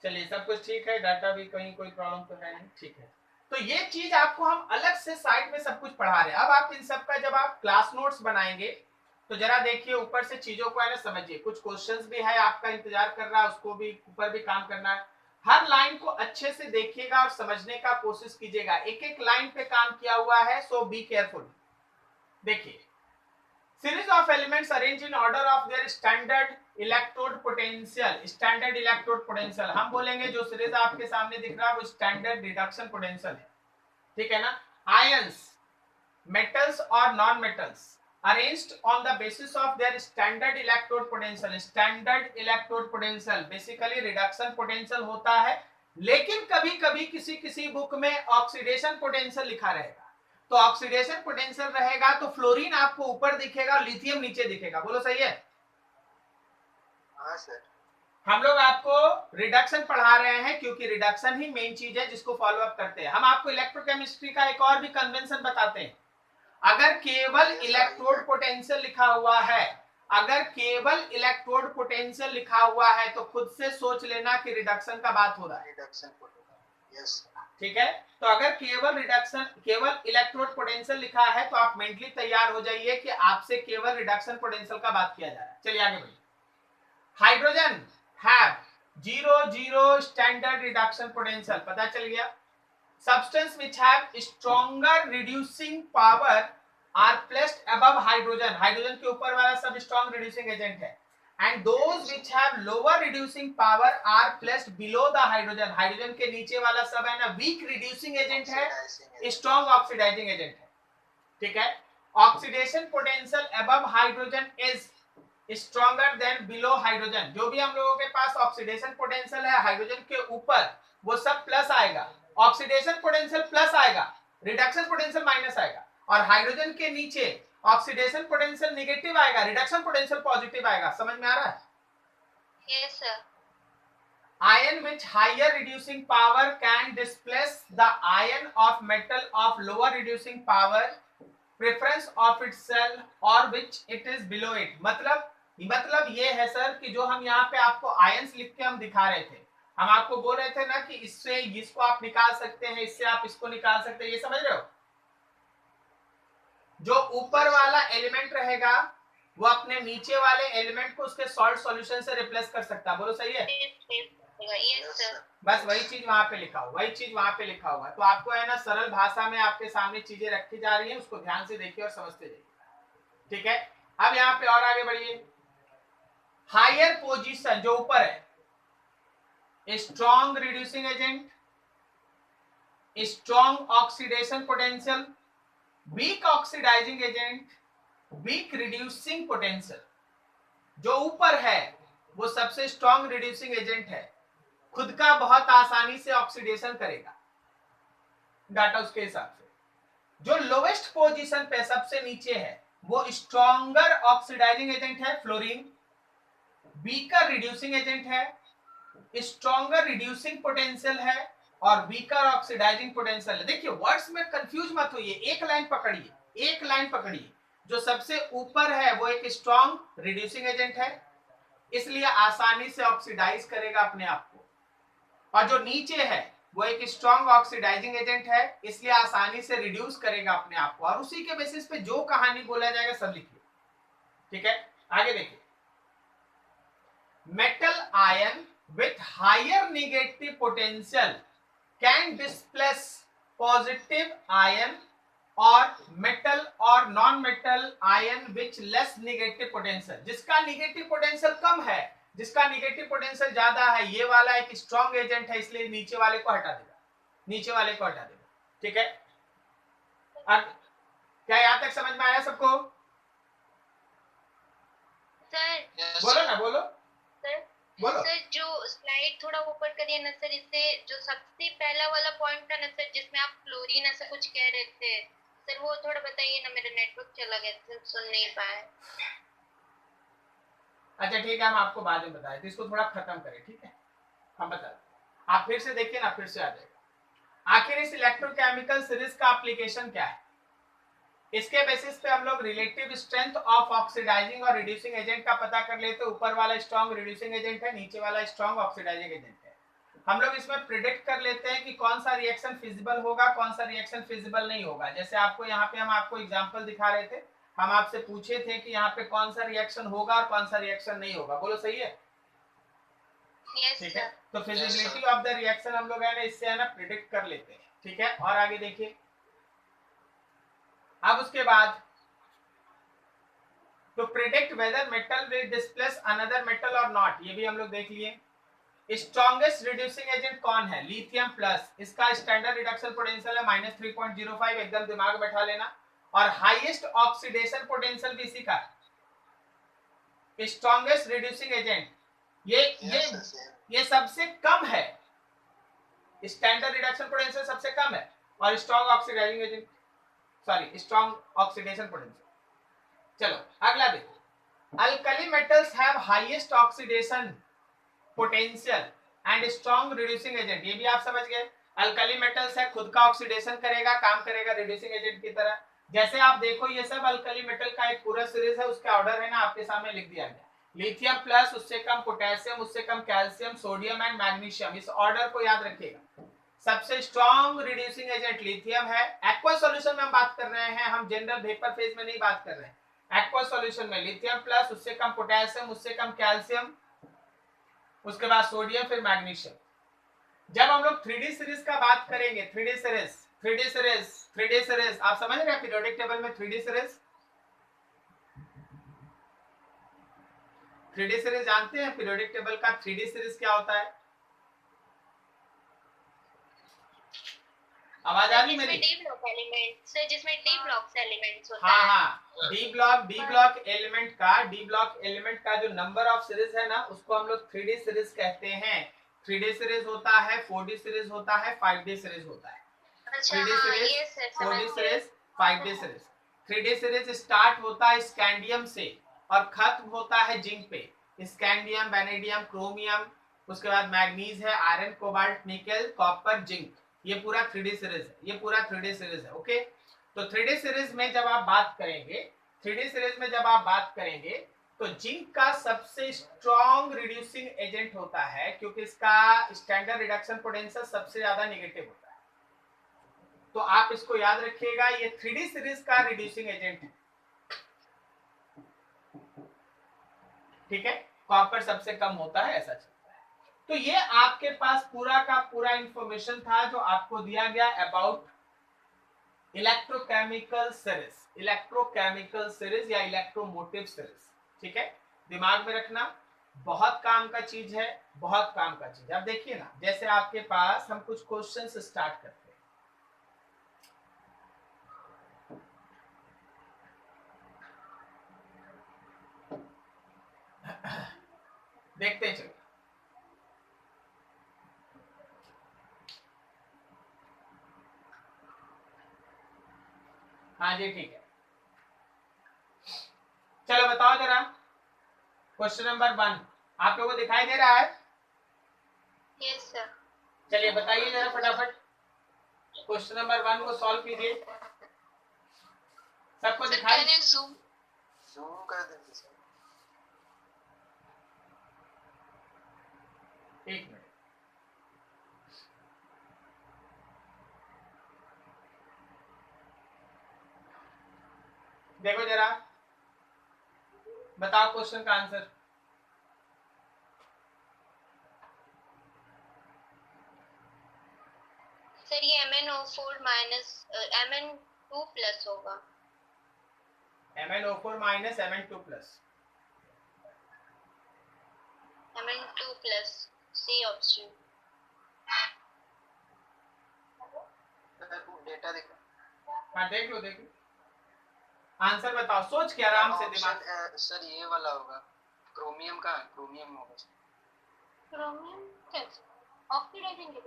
चलिए सब कुछ ठीक है, डाटा भी कहीं कोई प्रॉब्लम तो है नहीं, ठीक है। तो ये चीज आपको हम अलग से साइड में सब कुछ पढ़ा रहे हैं। अब आप इन सब का जब आप क्लास नोट्स बनाएंगे तो जरा देखिए ऊपर से चीजों को है ना समझिए। कुछ क्वेश्चंस भी है आपका इंतजार कर रहा है, उसको भी ऊपर भी काम करना है। हर लाइन को अच्छे से देखिएगा और समझने का कोशिश कीजिएगा। एक एक लाइन पे काम किया हुआ है, सो बी केयरफुल। देखिए, series of elements arrange in order of their standard electrode potential. Standard electrode potential हम बोलेंगे, जो सीरीज आपके सामने दिख रहा है वो स्टैंडर्ड रिडक्शन पोटेंशियल है, ठीक है ना? आयंस, मेटल्स और non metals arranged on the basis of their standard electrode potential. Standard electrode potential basically reduction potential होता है, लेकिन कभी कभी किसी बुक में ऑक्सीडेशन पोटेंशियल लिखा रहेगा। तो ऑक्सीडेशन पोटेंशियल रहेगा तो फ्लोरीन आपको ऊपर दिखेगा और लिथियम नीचे दिखेगा। बोलो सही है? हाँ सर। हम लोग आपको रिडक्शन पढ़ा रहे हैं क्योंकि रिडक्शन ही मेन चीज है जिसको फॉलो अप करते हैं। हम आपको इलेक्ट्रोकेमिस्ट्री का एक और भी कन्वेंशन बताते हैं। अगर केवल इलेक्ट्रोड पोटेंशियल लिखा हुआ है, तो खुद से सोच लेना कि रिडक्शन का बात हो रहा है। यस। ठीक है, तो अगर केवल इलेक्ट्रोड पोटेंशियल लिखा है तो आप मेंटली तैयार हो जाइए कि आपसे केवल रिडक्शन पोटेंशियल का बात किया जा रहा है। चलिए आगे बढ़िए। Hydrogen have 0 standard reduction potential, पता चल गया। Substance which have stronger reducing power are placed above hydrogen. Hydrogen के ऊपर वाला सब strong reducing agent है, and those which have lower reducing power are placed below the hydrogen. Hydrogen के नीचे वाला सब है ना weak reducing agent है, strong oxidizing agent है, ठीक है? Oxidation potential above hydrogen is stronger than below hydrogen. जो भी हम लोगों के पास ऑक्सीडेशन पोटेंशियल है हाइड्रोजन के ऊपर वो सब प्लस आएगा, ऑक्सीडेशन पोटेंशियल प्लस आएगा, रिडक्शन पोटेंशियल माइनस आएगा, और हाइड्रोजन के नीचे ऑक्सीडेशन पोटेंशियल नेगेटिव आएगा, रिडक्शन पोटेंशियल पॉजिटिव आएगा। समझ में आ रहा है? Yes, sir. Ion with higher reducing power can displace the ion of metal of lower reducing power, preference of its cell or which it is below it. मतलब ये है sir कि जो हम यहाँ पे आपको आयंस लिख के हम दिखा रहे थे, हम आपको बोल रहे थे ना कि इससे इसको आप निकाल सकते हैं, इससे आप इसको निकाल सकते हैं, ये समझ रहे हो? जो ऊपर वाला एलिमेंट रहेगा वो अपने नीचे वाले एलिमेंट को उसके सॉल्ट सॉल्यूशन से रिप्लेस कर सकता है। बोलो सही है? Yes sir. बस वही चीज वहां पे लिखा हुआ, वही चीज वहां पे लिखा हुआ। तो आपको है ना सरल भाषा में आपके सामने चीजें रखी जा रही हैं, उसको ध्यान से देखिए और समझते जाइए, ठीक है। अब यहाँ पे और आगे बढ़िए। हायर पोजीशन जो ऊपर है, strong reducing agent, strong oxidation potential, weak oxidising agent, weak reducing potential. जो ऊपर है वो सबसे स्ट्रॉन्ग रिड्यूसिंग एजेंट है, खुद का बहुत आसानी से ऑक्सीडेशन करेगा, डाटा उसके हिसाब से। जो लोवेस्ट पोजीशन पे सबसे नीचे है वो स्ट्रॉन्गर ऑक्सीडाइजिंग एजेंट है, फ्लोरीन, वीकर रिड्यूसिंग एजेंट है, स्ट्रॉन्गर रिड्यूसिंग पोटेंशियल है, और वीकर ऑक्सीडाइजिंग पोटेंशियल है। देखिए वर्ड्स में कंफ्यूज मत होइए, एक लाइन पकड़िए, एक लाइन पकड़िए। जो सबसे ऊपर है वो एक स्ट्रॉन्ग रिड्यूसिंग एजेंट है, इसलिए आसानी से ऑक्सीडाइज करेगा अपने आप को, और जो नीचे है वो एक स्ट्रॉन्ग ऑक्सीडाइजिंग एजेंट है, इसलिए आसानी से रिड्यूस करेगा अपने आप को, और उसी के बेसिस पे जो कहानी बोला जाएगा सब लिखिए, ठीक है। आगे देखिए। Metal ion with higher negative potential can displace positive ion or metal or non-metal ion with less negative potential। जिसका negative potential कम है, जिसका negative potential ज्यादा है, ये वाला एक strong agent है, इसलिए नीचे वाले को हटा देगा, नीचे वाले को हटा देगा, ठीक है। अब क्या यहां तक समझ में आया सबको? सर बोलो ना, बोलो सर बोलो। सर जो स्लाइड थोड़ा ऊपर करिए ना सर, इससे जो सबसे पहला वाला पॉइंट था ना सर, जिसमें आप फ्लोरीन ऐसा कुछ कह रहे थे सर, वो थोड़ा बताइए ना, मेरा नेटवर्क चला गया था, सुन नहीं पाए। अच्छा ठीक है, हम आपको बाद में बताएं, तो इसको थोड़ा खत्म करें, ठीक है। हम बता, आप फिर से देखिए ना, फिर से आ जाएगा। आखिर इस इलेक्ट्रोकेमिकल सीरीज का एप्लीकेशन क्या है? इसके बेसिस पे हम लोग रिलेटिव स्ट्रेंथ ऑफ ऑक्सीडाइजिंग और रिड्यूसिंग एजेंट का पता कर लेते हैं। ऊपर वाला स्ट्रॉन्ग रिड्यूसिंग एजेंट है, नीचे वाला स्ट्रॉन्ग ऑक्सीडाइजिंग एजेंट है। हम लोग इसमें प्रिडिक्ट कर लेते हैं कि कौन सा रिएक्शन फिजिबल होगा, कौन सा रिएक्शन फिजिबल नहीं होगा। जैसे आपको यहाँ पे हम आपको एग्जांपल दिखा रहे थे, हम आपसे पूछे थे कि यहाँ पे कौन सा रिएक्शन होगा और कौन सा रिएक्शन नहीं होगा, बोलो सही है? यस ठीक है, सर। तो फिजिबिलिटी ऑफ द रिएक्शन हम लोग है ना इससे है ना प्रिडिक्ट कर लेते हैं, ठीक है। और आगे देखिए। अब उसके बाद तो predict whether metal will displace another metal और नॉट, ये भी हम लोग देख लिए। स्ट्रॉन्गेस्ट रिड्यूसिंग एजेंट कौन है? लिथियम प्लस, इसका स्टैंडर्ड रिडक्शन पोटेंशियल है -3.05, एकदम दिमाग बैठा लेना। और हाईएस्ट ऑक्सीडेशन पोटेंशियल भी इसी का है। स्ट्रॉन्गेस्ट रिड्यूसिंग एजेंट ये सबसे कम है, स्टैंडर्ड रिडक्शन पोटेंशियल सबसे कम है, और strong oxidising agent, sorry strong oxidation potential. चलो अगला देखो। Alkali metals have highest oxidation potential and strong reducing agent, ये भी आप समझ गए। अल्कली मेटल्स है, खुद का ऑक्सीडेशन करेगा, काम करेगा रिड्यूसिंग एजेंट की तरह। जैसे आप देखो ये सब अल्कली मेटल का एक पूरा सीरीज है, उसका ऑर्डर है ना आपके सामने लिख दिया गया। लिथियम प्लस, उससे कम पोटेशियम, उससे कम कैल्शियम, सोडियम एंड मैग्नीशियम, इस ऑर्डर को याद रखिएगा। सबसे स्ट्रॉन्ग रिड्यूसिंग एजेंट लिथियम है। एक्वा सॉल्यूशन में हम बात कर रहे हैं, हम जनरल वेपर फेज में नहीं बात कर रहे हैं। एक्वा सॉल्यूशन में लिथियम प्लस, उससे कम पोटेशियम, उससे कम कैल्शियम, उसके बाद सोडियम, फिर मैग्नीशियम। जब हम लोग 3D सीरीज का बात करेंगे, 3D सीरीज आप समझ रहे हैं पीरियोडिक टेबल में 3D सीरीज, 3D सीरीज जानते हैं पीरियोडिक टेबल का 3D सीरीज क्या होता है? आवाज आ रही मेरी? डी ब्लॉक एलिमेंट सर, जिसमें डी ब्लॉक एलिमेंट्स होता हाँ है। हाँ, डी ब्लॉक एलिमेंट का जो नंबर ऑफ सीरीज है ना, उसको हम लोग 3D सीरीज कहते हैं। 3D सीरीज होता है, 4D सीरीज होता है, 5D सीरीज होता है। अच्छा 3D हाँ, सीरीज, ये सर 4D समझ series, 5D series. 3D series start होता है स्कैंडियम से और खत्म होता है जिंक पे। स्कैंडियम, वैनेडियम, क्रोमियम, उसके बाद मैग्नीज है, iron, cobalt, nickel, copper, zinc, ये पूरा 3D सीरीज है, ये पूरा 3D सीरीज है। ओके, तो 3D सीरीज में जब आप बात करेंगे, 3D सीरीज में जब आप बात करेंगे तो जिंक का सबसे स्ट्रॉन्ग रिड्यूसिंग एजेंट होता है, क्योंकि इसका स्टैंडर्ड रिडक्शन पोटेंशियल सबसे ज्यादा नेगेटिव होता है। तो आप इसको याद रखिएगा, ये 3D सीरीज का रिड्यूसिंग एजेंट है, ठीक है। कॉपर सबसे कम होता है, ऐसा चलता है। तो ये आपके पास पूरा का पूरा इंफॉर्मेशन था जो आपको दिया गया अबाउट इलेक्ट्रोकेमिकल सीरीज या इलेक्ट्रोमोटिव सीरीज। ठीक है, दिमाग में रखना, बहुत काम का चीज है, बहुत काम का चीज। अब देखिए ना, जैसे आपके पास हम कुछ क्वेश्चन स्टार्ट करते हैं। देखते चलो। हाँ जी ठीक है, चलो बताओ जरा। क्वेश्चन नंबर 1 आप लोगों को दिखाई दे रहा है? Yes sir. चलिए बताइए जरा फटाफट, क्वेश्चन नंबर 1 को सॉल्व कीजिए। सबको दिखाई? जूम कर देंगे सर। एक मिनट, देखो जरा, बताओ क्वेश्चन का आंसर। सर ये MnO4 माइनस Mn2 प्लस होगा। MnO4 minus Mn2 plus. Mn2 plus C option. Data देखो। हाँ देख लो देख लो, आंसर बताओ, सोच के आराम से दिमाग। सर ये वाला होगा, क्रोमियम का, क्रोमियम होगा। क्रोमियम कैसे ऑक्सीडाइजिंग एजेंट?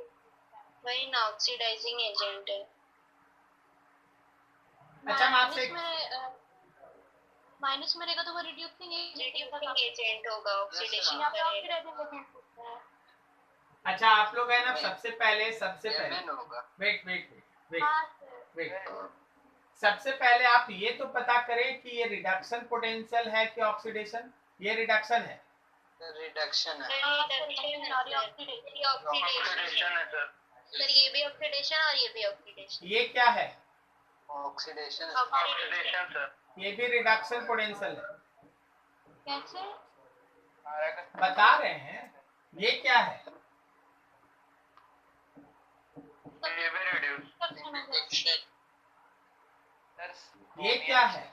वही ना, ऑक्सीडाइजिंग एजेंट है। अच्छा मैं आपसे माइनस में रहेगा तो वो रिड्यूसिंग एजेंट होगा, ऑक्सीडेशन करेगा। अच्छा आप लोग है ना, सबसे पहले वेट वेट वेट वेट, सबसे पहले आप ये तो पता करें कि ये रिडक्शन पोटेंशियल है कि ऑक्सीडेशन? ये रिडक्शन है। रिडक्शन है। ऑक्सीडेशन है सर, ये भी ऑक्सीडेशन और ये भी ऑक्सीडेशन। ये क्या है? ऑक्सीडेशन। ऑक्सीडेशन सर, ये भी रिडक्शन पोटेंशियल है। कैसे बता रहे हैं, ये क्या है? ये भी ये क्या है?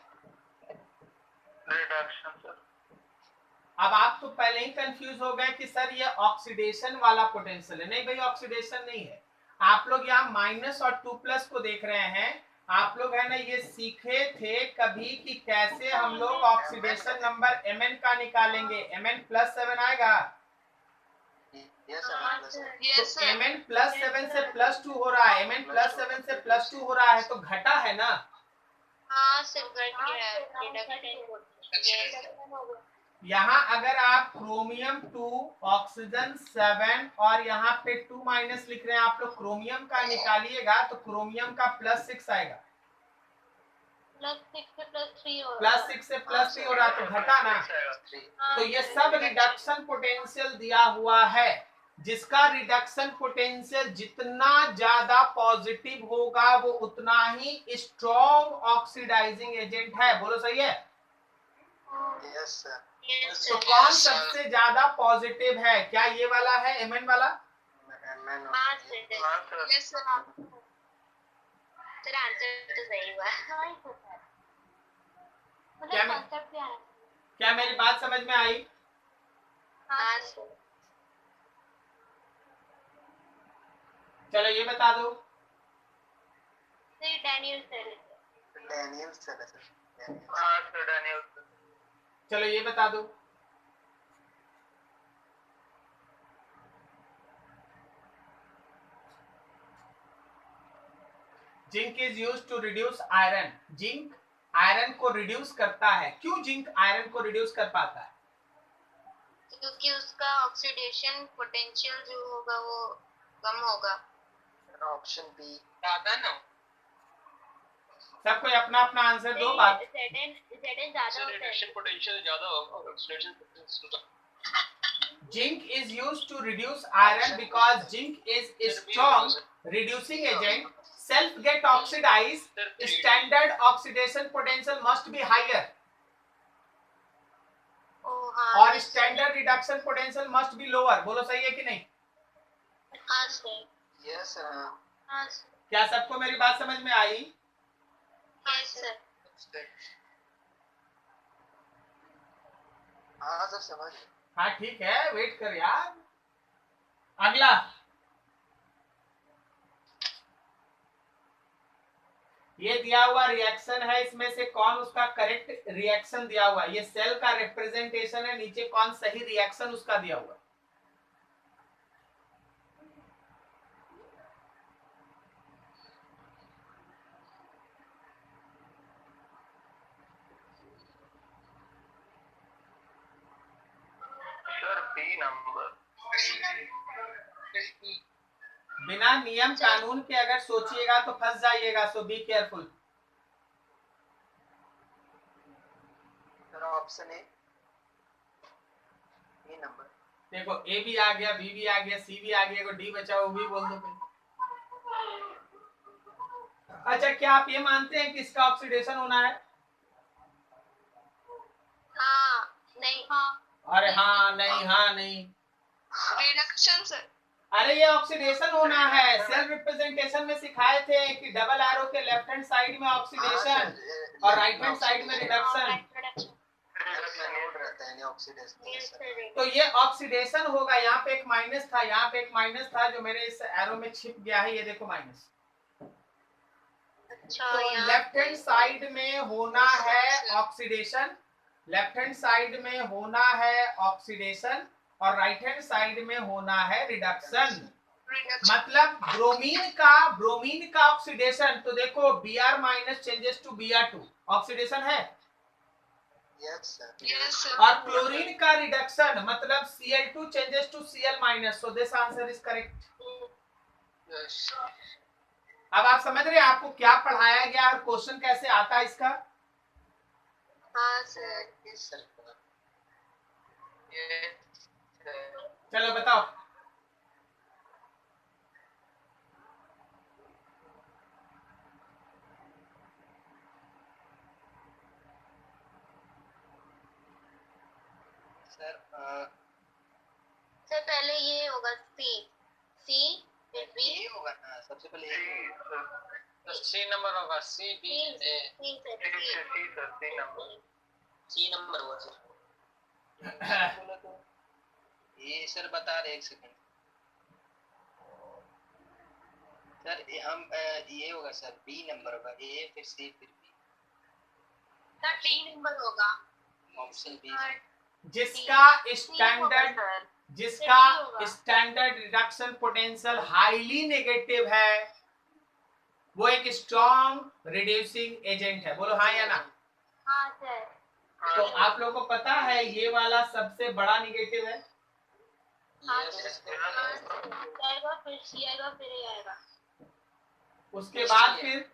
Reduction sir. अब आप तो पहले ही कंफ्यूज हो गए कि सर ये ऑक्सीडेशन वाला पोटेंशियल है। नहीं भाई, ऑक्सीडेशन नहीं है। आप लोग यहाँ माइनस और 2 प्लस को देख रहे हैं। आप लोग है ना ये सीखे थे कभी कि कैसे हम लोग ऑक्सीडेशन नंबर Mn का निकालेंगे? Mn+7 आएगा। तो Mn +7 से +2 हो रहा है, Mn+7 से +2 हो रहा है, तो घटा है ना? हाँ सर, घट गया है, रिडक्शन। यहाँ अगर आप क्रोमियम 2 ऑक्सीजन 7 और यहाँ पे 2 माइनस लिख रहे हैं, आप लोग क्रोमियम का निकालिएगा तो क्रोमियम का +6 आएगा। +6 से +3 हो रहा, तो घटा ना। तो ये सब रिडक्शन पोटेंशियल दिया हुआ है, जिसका रिडक्शन पोटेंशियल जितना ज्यादा पॉजिटिव होगा वो उतना ही स्ट्रॉन्ग ऑक्सीडाइजिंग एजेंट है। बोलो सही है? Yes sir. तो कौन सबसे ज्यादा पॉजिटिव है? क्या ये वाला है, Mn वाला? सर आंसर तो सही हुआ। क्या मेरी बात समझ में आई? हाँ सर। चलो ये बता दो। Daniel sir. हाँ सर, डैनियल सर। चलो ये बता दो। Zinc is used to reduce iron. Zinc iron को रिड्यूस करता है। क्यों जिंक आयरन को रिड्यूस कर पाता है? क्योंकि उसका ऑक्सीडेशन पोटेंशियल जो होगा वो कम होगा। ऑप्शन बी ज्यादा ना। सब कोई अपना अपना आंसर दो। बात Zn ज्यादा होता है, रिडक्शन पोटेंशियल ज्यादा होगा और oxidation potential. Zinc is used to reduce iron because zinc is a strong reducing agent. Self get oxidized, standard oxidation potential must be higher. ओह हाँ और standard reduction potential must be lower. बोलो सही है कि नहीं? हाँ सर। Yes sir. हाँ sir. क्या सबको मेरी बात समझ में आई? हाँ सर। हाँ सर समझ। हाँ ठीक है, वेट कर यार। अगला, ये दिया हुआ रिएक्शन है, इसमें से कौन उसका करेक्ट रिएक्शन दिया हुआ है? ये सेल का रिप्रेजेंटेशन है, नीचे कौन सही रिएक्शन उसका दिया हुआ है? Sir B number. बिना नियम कानून के अगर सोचिएगा तो फंस जाइएगा, so be careful. Sir option A, B number. देखो ए भी आ गया, बी भी आ गया, सी भी आ गया, डी बचा वो भी बोल दो फिर। अच्छा, क्या आप ये मानते हैं कि इसका ऑक्सीडेशन होना है? हाँ नहीं। हाँ अरे हाँ नहीं, हाँ नहीं, रिडक्शन सर। अरे ये ऑक्सीडेशन होना है। सेल रिप्रेजेंटेशन में सिखाए थे कि डबल एरो के लेफ्ट हैंड साइड में ऑक्सीडेशन और राइट हैंड साइड में रिडक्शन। तो ये ऑक्सीडेशन होगा। यहाँ पे एक माइनस था, यहाँ पे एक माइनस था जो मेरे इस एरो में छिप गया है, ये देखो माइनस। अच्छा, तो लेफ्ट हैंड साइड में होना है ऑक्सीडेशन, लेफ्ट हैंड साइड में होना है ऑक्सीडेशन और राइट हैंड साइड में होना है रिडक्शन। मतलब ब्रोमीन का ऑक्सीडेशन, तो देखो Br minus changes to Br2, oxidation है। Yes sir. और क्लोरीन का रिडक्शन मतलब Cl2 changes to Cl minus, so this answer is correct. अब आप समझ रहे हैं आपको क्या पढ़ाया गया और क्वेश्चन कैसे आता है इसका? हाँ सर। चलो बताओ। सर पहले ये होगा सी फिर बी होगा ना, सबसे पहले तो सी नंबर होगा, सी बी ए। सी नंबर हुआ सर। बोला तो ये सर बता रहे, एक सेकंड सर। हम ये होगा सर, बी नंबर होगा, ए फिर सी फिर बी। सर डी नंबर होगा ऑप्शन बी। जिसका standard reduction potential highly negative है वो एक स्ट्रॉन्ग रिड्यूसिंग एजेंट है। बोलो हाँ या ना? हाँ सर। तो आप लोगों को पता है ये वाला सबसे बड़ा नेगेटिव है। हाँ सर। फिर सी आएगा फिर ए आएगा, उसके बाद फिर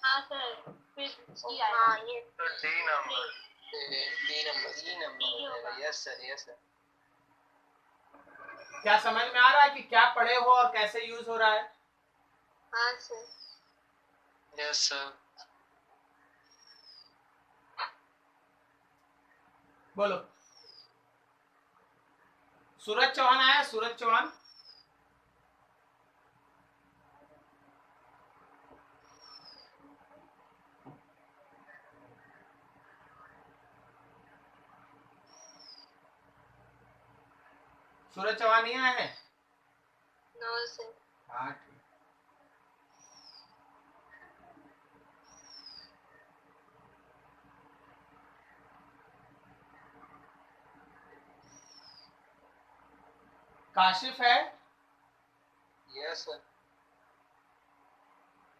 हाँ सर फिर सी आएगा। हाँ ये डी नंबर। Yes sir. क्या समझ में आ रहा है कि क्या पढ़े हो और कैसे यूज हो रहा है? हाँ सर। Yes sir. बोलो। सूरज चौहान आया? सूरज चौहान नहीं आया है? No sir. हाँ ठीक। काशिफ है? Yes sir.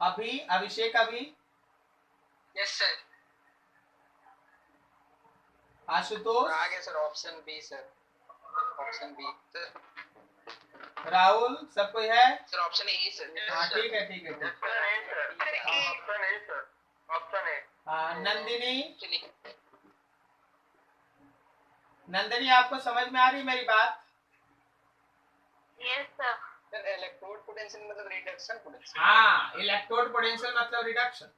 अभी अभिषेक अभी? Yes sir. आशुतोष? आगे sir option B sir. Option B sir. Rahul सब कोई है? Sir option A sir. हाँ ठीक है ठीक है ठीक। Option A. नंदिनी? नंदिनी आपको समझ में आ रही मेरी बात? Yes sir. Sir electrode potential मतलब रिडक्शन पोटेंशियल। हाँ, इलेक्ट्रोड पोटेंशियल मतलब रिडक्शन।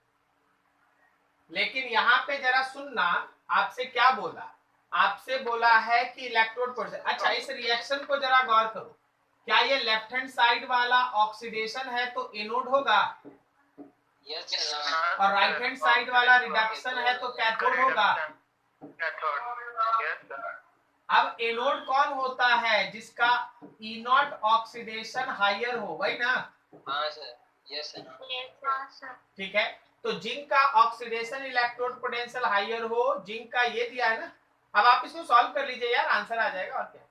लेकिन यहाँ पे जरा सुनना, आपसे क्या बोला आपसे बोला है कि इलेक्ट्रोड पोटेंशियल। अच्छा, इस रिएक्शन को जरा गौर करो, क्या ये लेफ्ट हैंड साइड वाला ऑक्सीडेशन है तो एनोड होगा, यस और राइट हैंड साइड वाला रिडक्शन है तो कैथोड होगा। अब एनोड कौन होता है, जिसका ई नॉट ऑक्सीडेशन हायर हो, वही ना? हाँ सर, यस सर। ठीक है, तो जिंक का ऑक्सीडेशन इलेक्ट्रोड पोटेंशियल हायर हो, जिंक का ये दिया है ना। अब आप इसको सॉल्व कर लीजिए यार, आंसर आ जाएगा और क्या।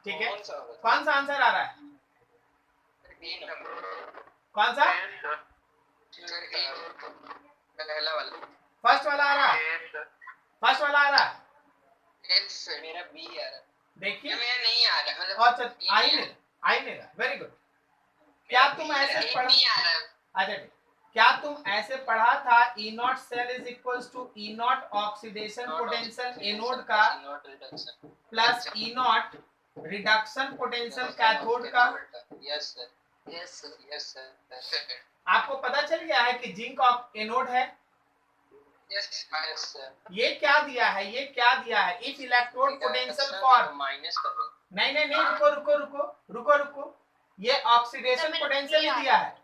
ठीक है, कौन सा आंसर आ रहा है, कौन सा? पहला वाला, फर्स्ट वाला आ रहा है, फर्स्ट वाला आ रहा है। मेरा बी आ रहा है। देखिए, मेरा नहीं आ रहा, मतलब अच्छा आई नहीं रहा, वेरी गुड। क्या तुम ऐसे पढ़ा? नहीं आ रहा। अच्छा ठीक, क्या तुम ऐसे पढ़ा था E nought cell is equals to E nought oxidation potential anode का plus E nought reduction potential cathode का? Yes sir, yes sir, yes sir. आपको पता चल गया है कि जिंक एनोड है। Yes sir. ये क्या दिया है, ये क्या दिया है, if electrode potential for, minus कर दो। नहीं, रुको, ये ऑक्सीडेशन पोटेंशियल ही दिया है।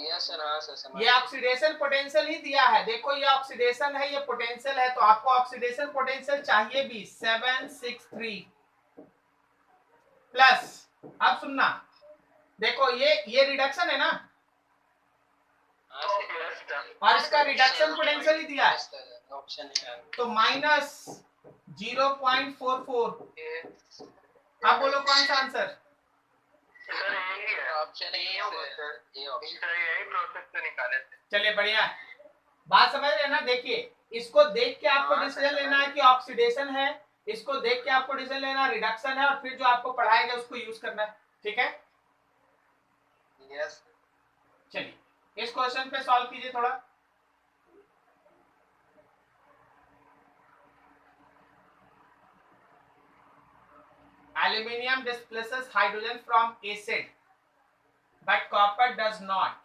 यस सर, हाँ सर, समझ ये ऑक्सीडेशन पोटेंशियल ही दिया है। देखो, ये ऑक्सीडेशन है, ये पोटेंशियल है, तो आपको ऑक्सीडेशन पोटेंशियल चाहिए भी 763 प्लस। अब सुनना, देखो ये रिडक्शन है ना, और इसका रिडक्शन पोटेंशियल ही दिया है, ऑप्शन है। तो माइनस 0.44। अब बोलो कौन सा आंसर? ऑप्शन ए होगा सर, ए ऑप्शन। यही प्रोसेस से निकाले थे। चलिए बढ़िया, बात समझ रहे हैं ना? देखिए, इसको देख के आपको डिसीजन लेना है कि ऑक्सीडेशन है, इसको देख के आपको डिसीजन लेना रिडक्शन है, और फिर जो आपको पढ़ाएगा उसको यूज करना है। ठीक है, यस। चलिए इस क्वेश्चन पे सॉल्व कीजिए थोड़ा। Aluminium displaces hydrogen from acid, but copper does not.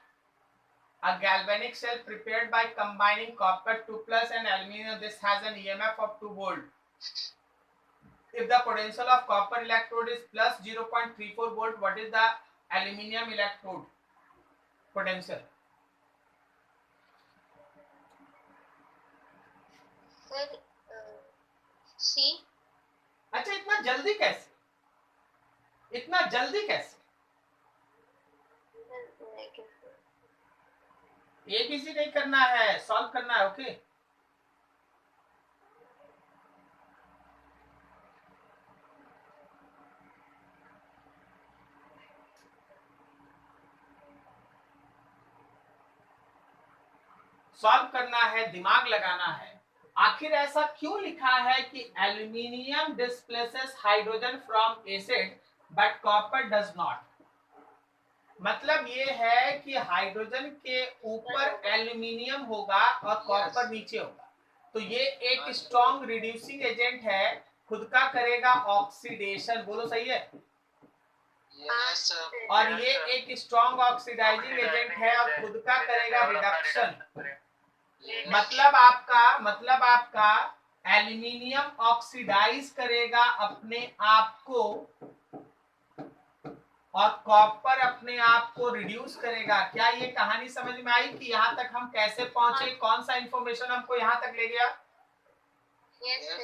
A galvanic cell prepared by combining copper 2 plus and aluminium, this has an EMF of 2 volt. If the potential of copper electrode is plus 0.34 volt, what is the aluminium electrode potential? Sir C. अच्छा, इतना जल्दी कैसे, इतना जल्दी कैसे? ABC नहीं करना है, सॉल्व करना है। ओके, सॉल्व करना है, दिमाग लगाना है। आखिर ऐसा क्यों लिखा है कि aluminium displaces hydrogen from acid but copper does not? मतलब ये है कि हाइड्रोजन के ऊपर एल्यूमिनियम होगा और कॉपर नीचे होगा, तो ये एक स्ट्रॉन्ग रिड्यूसिंग एजेंट है, खुद का करेगा ऑक्सीडेशन। बोलो सही है? Yes sir. और ये एक स्ट्रॉन्ग ऑक्सीडाइजिंग एजेंट है और खुद का करेगा रिडक्शन। मतलब आपका एल्यूमिनियम ऑक्सीडाइज करेगा अपने आप को, और कॉपर अपने आप को रिड्यूस करेगा। क्या ये कहानी समझ में आई कि यहाँ तक हम कैसे पहुंचे, कौन सा इंफॉर्मेशन हमको यहाँ तक ले गया? Yes sir.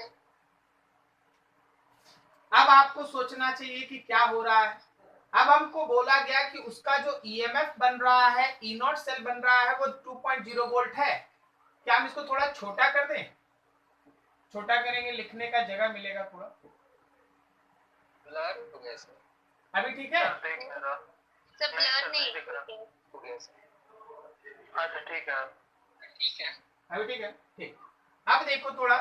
अब आपको सोचना चाहिए कि क्या हो रहा है। अब हमको बोला गया कि उसका जो ईएमएफ बन रहा है, ई नॉट सेल बन रहा है, वो 2.0 वोल्ट है। क्या हम इसको थोड़ा छोटा कर दें? छोटा करेंगे, लिखने का जगह मिलेगा थोड़ा। ब्लर हो गया सर। अभी ठीक है? सब ब्लर नहीं हो गया सर। अच्छा ठीक है, ठीक है। अभी ठीक है, ठीक। अब देखो थोड़ा,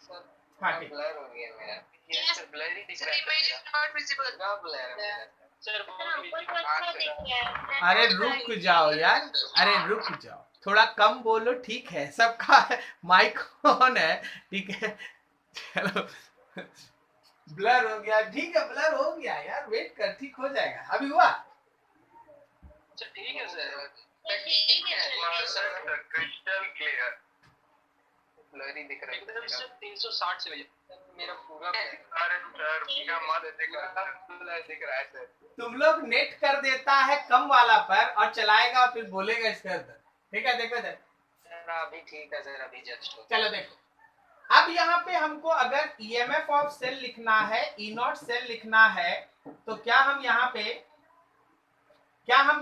सर हाँ ठीक। ब्लर हो गया मेरा। Yes. ब्लर ही दिख सर रहा इमेज इज नॉट विजिबल। क्या ब्लर है मेरा? सर ऊपर को अच्छा दिख रहा है। अरे रुक जाओ यार, अरे रुक जाओ, थोड़ा कम बोलो। ठीक है, सबका माइक ऑन है, ठीक है। चलो, ब्लर हो गया, ठीक है, ब्लर हो गया यार, वेट कर, ठीक हो जाएगा। अभी हुआ? अच्छा ठीक है सर, ठीक है सर क्रिस्टल क्लियर ब्लरी दिख रहा एकदम है से 360 से भेजा मेरा पूरा। अरे सर क्या मत दिख रहा है सर। तुम लोग नेट कर देता है कम वाला पर और चलाएगा फिर बोलेगा इसके अंदर। ठीक है देखो इधर। सर अभी ठीक है सर, अभी जस्ट हो। चलो देखो, अब यहाँ पे हमको अगर ईएमएफ ऑफ सेल लिखना है, ई नॉट सेल लिखना है, तो क्या हम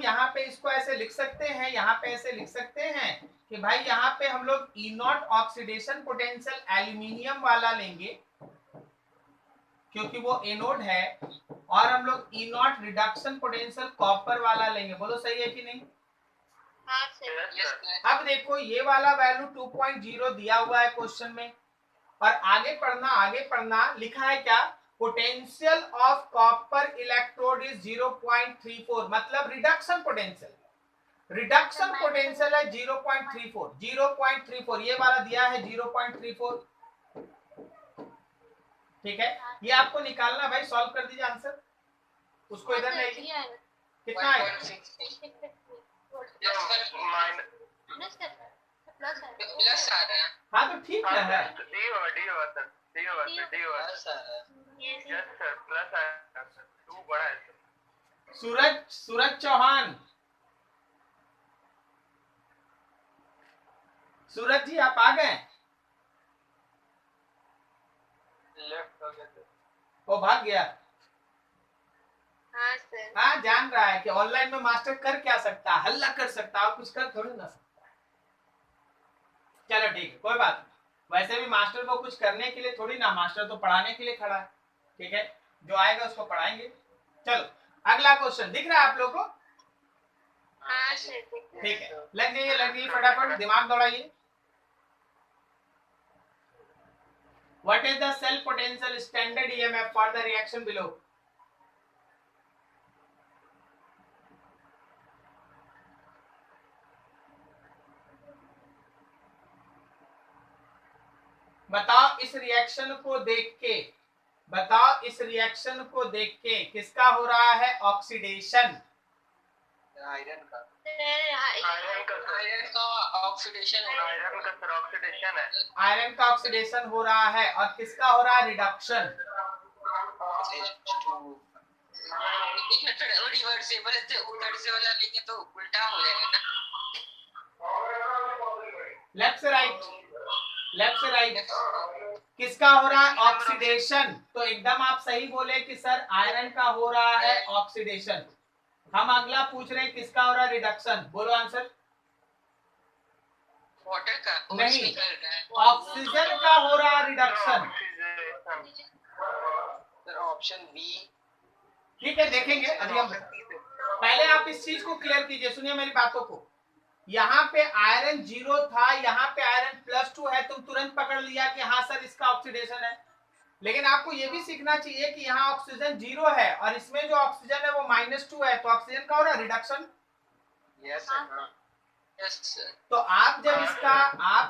यहाँ पे इसको ऐसे लिख सकते हैं, यहाँ पे ऐसे लिख सकते हैं कि भाई यहाँ पे हम लोग ई नॉट ऑक्सीडेशन पोटेंशियल एल्यूमिनियम वाला लेंगे क्योंकि वो एनोड है, और हम लोग ई नॉट रिडक्शन पोटेंशियल कॉपर वाला लेंगे। बोलो सही है कि नहीं? हाँ सर। Yes sir. अब देखो ये वाला वैल्यू 2.0 दिया हुआ है क्वेश्चन में, और आगे पढ़ना लिखा है क्या, potential of copper electrode is 0.34, मतलब रिडक्शन पोटेंशियल है 0.34, ये वाला दिया है 0.34। ठीक है, ये आपको निकालना भाई, सॉल्व कर दीजिए आंसर, उसको इधर ले आइए। कितना आएगा? प्लस आ रहा है। हाँ तो ठीक है डी होगा सर। प्लस आ रहा है। यस सर प्लस आएगा सर, 2 बड़ा है सर। सूरज चौहान, सूरज जी आप आ गए? लेफ्ट हो गया सर। वो भाग गया। हाँ सर। हाँ जान रहा है कि ऑनलाइन में मास्टर कर क्या सकता है, हल्ला कर सकता है, कुछ कर थोड़ी ना सकता। चलो ठीक है, कोई बात नहीं। वैसे भी मास्टर को कुछ करने के लिए थोड़ी ना, मास्टर तो पढ़ाने के लिए खड़ा है। ठीक है, जो आएगा उसको पढ़ाएंगे। चलो अगला क्वेश्चन दिख रहा है आप लोग को? हाँ सर। ठीक है, लग जाइए फटाफट, दिमाग दौड़ाइए। What is the cell potential standard EMF for the reaction below? बताओ इस रिएक्शन को देख के किसका हो रहा है ऑक्सीडेशन? आयरन का ऑक्सीडेशन है। आयरन का ऑक्सीडेशन हो रहा है, और किसका हो रहा है रिडक्शन? रिवर्सिबल है, उधर से वाला लेंगे तो उल्टा हो जाएगा ना। लेफ्ट से राइट, किसका हो रहा है ऑक्सीडेशन? तो एकदम आप सही बोले कि सर आयरन का हो रहा है ऑक्सीडेशन। हम अगला पूछ रहे हैं किसका हो रहा है रिडक्शन? बोलो आंसर। वाटर का नहीं, ऑक्सीजन का हो रहा है रिडक्शन। Sir option B. ठीक है देखेंगे, अभी हम पहले आप इस चीज को क्लियर कीजिए, सुनिए मेरी बातों को। यहाँ पे आयरन 0 था, यहाँ पे आयरन +2 है, तुम तुरंत पकड़ लिया कि हाँ सर इसका ऑक्सीडेशन है। लेकिन आपको ये भी सीखना चाहिए कि यहाँ ऑक्सीजन 0 है और इसमें जो ऑक्सीजन है वो -2 है, तो ऑक्सीजन का हो रहा है reduction. Yes sir. Yes sir. तो आप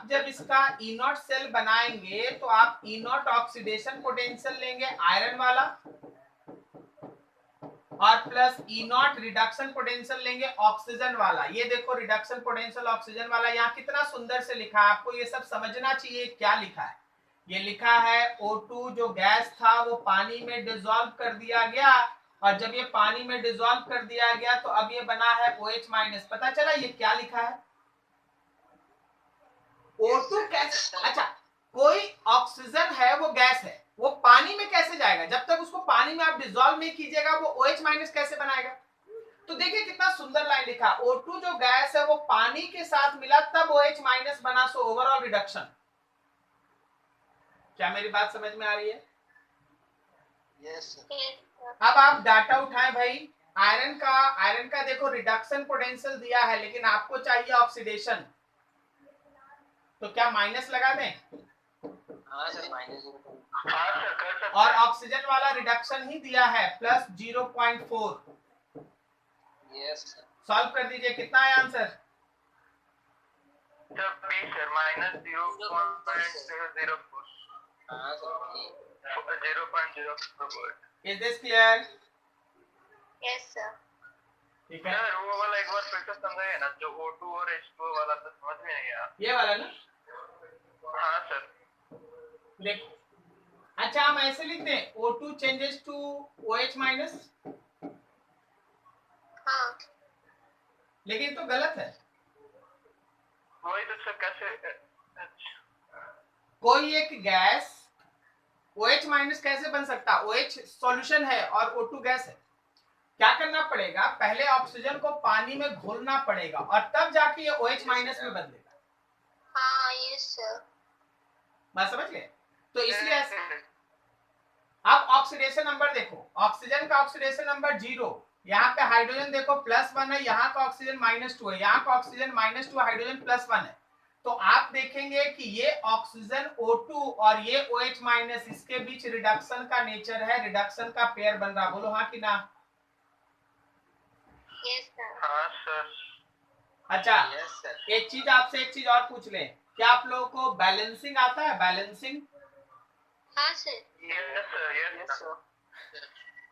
जब इसका ई नॉट सेल बनाएंगे तो आप ई नॉट ऑक्सीडेशन पोटेंशियल लेंगे आयरन वाला, और plus E nought reduction potential लेंगे ऑक्सीजन वाला। ये देखो रिडक्शन पोटेंशियल ऑक्सीजन वाला, यहाँ कितना सुंदर से लिखा है, आपको ये सब समझना चाहिए क्या लिखा है। ये लिखा है O2 जो गैस था वो पानी में डिसॉल्व कर दिया गया, और जब ये पानी में डिसॉल्व कर दिया गया तो अब ये बना है OH-। पता चला ये क्या लिखा है? O2 कैसे, अच्छा कोई ऑक्सीजन है वो गैस है, वो पानी में कैसे जाएगा? जब तक उसको पानी में आप डिसॉल्व नहीं कीजिएगा वो OH- कैसे बनाएगा? तो देखिए कितना सुंदर लाइन लिखा, O2 जो गैस है वो पानी के साथ मिला तब OH- बना, सो ओवरऑल रिडक्शन। क्या मेरी बात समझ में आ रही है? यस। अब आप डाटा उठाएं भाई। आयरन का देखो रिडक्शन पोटेंशियल दिया है, लेकिन आपको चाहिए ऑक्सीडेशन, तो क्या माइनस लगा दें? हाँ सर माइनस। और ऑक्सीजन वाला रिडक्शन ही दिया है +0.4। Yes sir. सॉल्व कर दीजिए, कितना है आंसर? -0.004। हाँ sir 0.044। Is this clear? Yes sir. ठीक है, सर वो वाला एक बार फिर से समझाइए ना, जो O2 और H2O वाला तो समझ में नहीं आया। ये वाला ना, हाँ सर। देखो, अच्छा हम ऐसे लिखते हैं O2 changes to OH minus, हाँ लेकिन तो गलत है। वही तो सर, कैसे? कोई एक गैस OH माइनस कैसे बन सकता? OH सॉल्यूशन है और O2 गैस है। क्या करना पड़ेगा, पहले ऑक्सीजन को पानी में घोलना पड़ेगा और तब जाके ये OH माइनस में बदलेगा। हाँ यस सर। बात समझ गए? तो इसलिए अब ऑक्सीडेशन नंबर देखो, ऑक्सीजन का ऑक्सीडेशन नंबर 0, यहाँ पे हाइड्रोजन देखो +1 है, यहाँ का ऑक्सीजन -2 है, यहाँ का ऑक्सीजन -2, हाइड्रोजन +1 है। तो आप देखेंगे कि ये ऑक्सीजन O2 और ये OH माइनस, इसके बीच रिडक्शन का नेचर है, रिडक्शन का पेयर बन रहा। बोलो हाँ कि ना? Yes sir. हाँ सर। अच्छा, यस सर। एक चीज आपसे एक चीज और पूछ लें, क्या आप लोगों को बैलेंसिंग आता है? बैलेंसिंग, हाँ sir. Yes sir, yes sir.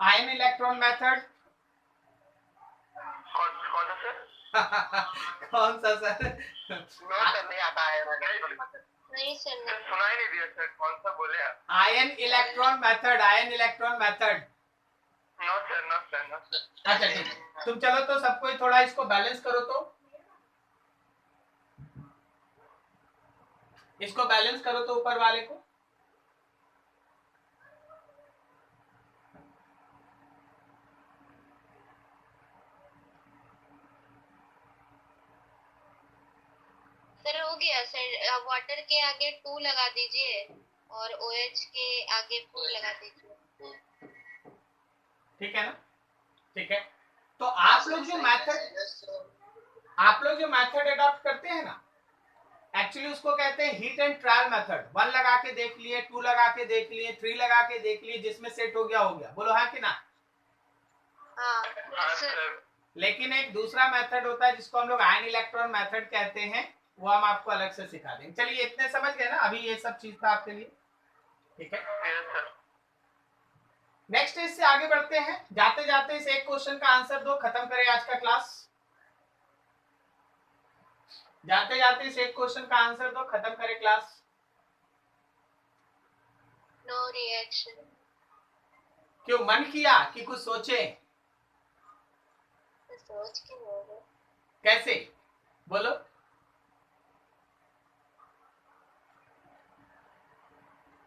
Ion electron method, कौन सा सर? कौन सा सर? नो सर, नहीं आता है। नहीं सर नहीं। सुना ही नहीं दिया सर, कौन सा बोले आप? Ion electron method, ion electron method. No sir, no sir, no sir. अच्छा ठीक है, तुम चलो तो सबको ही थोड़ा इसको बैलेंस करो, तो इसको बैलेंस करो तो ऊपर वाले को। सर हो गया सर, वाटर के आगे 2 लगा दीजिए और OH के आगे 4 लगा दीजिए। ठीक है ना? ठीक है, तो आप लोग जो मेथड अडॉप्ट करते हैं ना, एक्चुअली उसको कहते हैं हीट एंड ट्रायल मेथड। 1 लगा के देख लिए, 2 लगा के देख लिए, 3 लगा के देख लिए, जिसमें सेट हो गया हो गया। बोलो हाँ कि ना? हाँ हाँ सर। सर। लेकिन एक दूसरा मेथड होता है जिसको हम लोग आयन इलेक्ट्रॉन मेथड कहते हैं, वो हम आपको अलग से सिखा देंगे। चलिए इतने समझ गए ना, अभी ये सब चीज था आपके लिए। ठीक है, यस सर। नेक्स्ट इससे आगे बढ़ते हैं। जाते जाते इस एक क्वेश्चन का आंसर दो, खत्म करें आज का क्लास। जाते जाते इस एक क्वेश्चन का आंसर दो, खत्म करें क्लास। No reaction. क्यों मन किया कि कुछ सोचे? सोच के बोलो। कैसे? बोलो।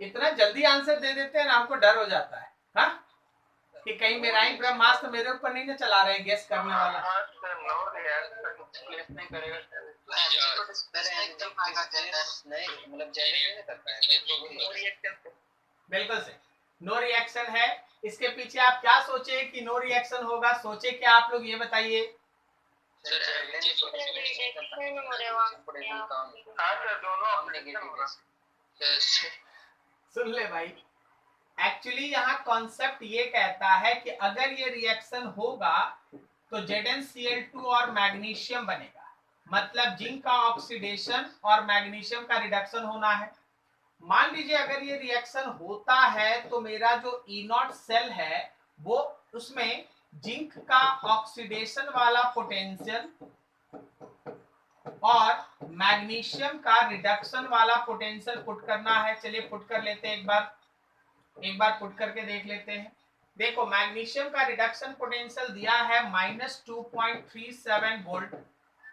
इतना जल्दी आंसर दे देते हैं ना, हमको डर हो जाता है। हाँ, कि कहीं मेरा ही ब्रह्मास्त्र मेरे ऊपर नहीं ना चला रहे गेस करने वाला। हाँ सर, नो रिएक्शन प्लेस नहीं करेगा सर। नहीं मतलब जेन्युइन नहीं कर पाएगा। बिल्कुल से नो रिएक्शन है। इसके पीछे आप क्या सोचे कि नो रिएक्शन होगा? सोचे क्या आप लोग, ये बताइए। हाँ सर, दोनों ऑपरेशन। सुन ले भाई, एक्चुअली यहाँ कॉन्सेप्ट ये कहता है कि अगर ये रिएक्शन होगा तो ZnCl2 और मैग्नीशियम बनेगा, मतलब जिंक का ऑक्सीडेशन और मैग्नीशियम का रिडक्शन होना है। मान लीजिए अगर ये रिएक्शन होता है तो मेरा जो E0 सेल है वो, उसमें जिंक का ऑक्सीडेशन वाला पोटेंशियल और मैग्नीशियम का रिडक्शन वाला पोटेंशियल पुट करना है। चलिए पुट कर लेते हैं, एक बार पुट करके देख लेते हैं। देखो, मैग्नीशियम का रिडक्शन पोटेंशियल दिया है -2.37 वोल्ट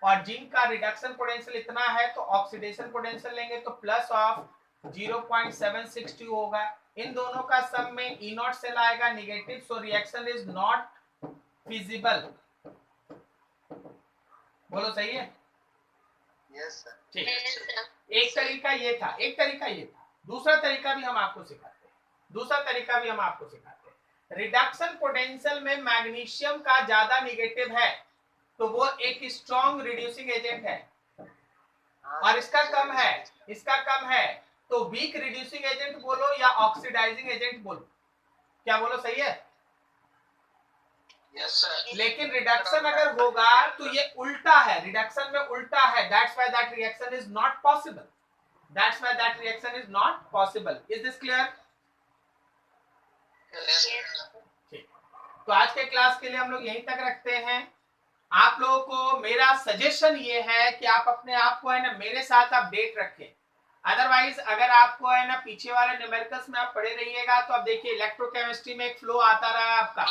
और जिंक का रिडक्शन पोटेंशियल इतना है, तो ऑक्सीडेशन पोटेंशियल लेंगे तो प्लस ऑफ 0.762 होगा। इन दोनों का सम में E0 सेल आएगा negative, so reaction is not feasible. बोलो सही है? Yes sir. ठीक है, एक तरीका ये था, एक तरीका ये था। दूसरा तरीका भी हम आपको सिखाते हैं, रिडक्शन पोटेंशियल में मैग्नीशियम का ज्यादा नेगेटिव है तो वो एक स्ट्रॉन्ग रिड्यूसिंग एजेंट है, और इसका कम है तो वीक रिड्यूसिंग एजेंट बोलो या ऑक्सीडाइजिंग एजेंट बोलो। क्या बोलो, सही है? Yes sir. लेकिन रिडक्शन अगर होगा तो ये उल्टा है, रिडक्शन में उल्टा है। That's why that reaction is not possible. Is this clear? ठीक, तो आज के क्लास के लिए हम लोग यहीं तक रखते हैं। आप लोगों को मेरा सजेशन ये है कि आप अपने आप को है ना मेरे साथ अपडेट रखें। अदरवाइज अगर आपको है ना पीछे वाले न्यूमेरिकल्स में आप पढ़े रहिएगा तो अब देखिए इलेक्ट्रोकेमिस्ट्री में एक फ्लो आता रहा है आपका,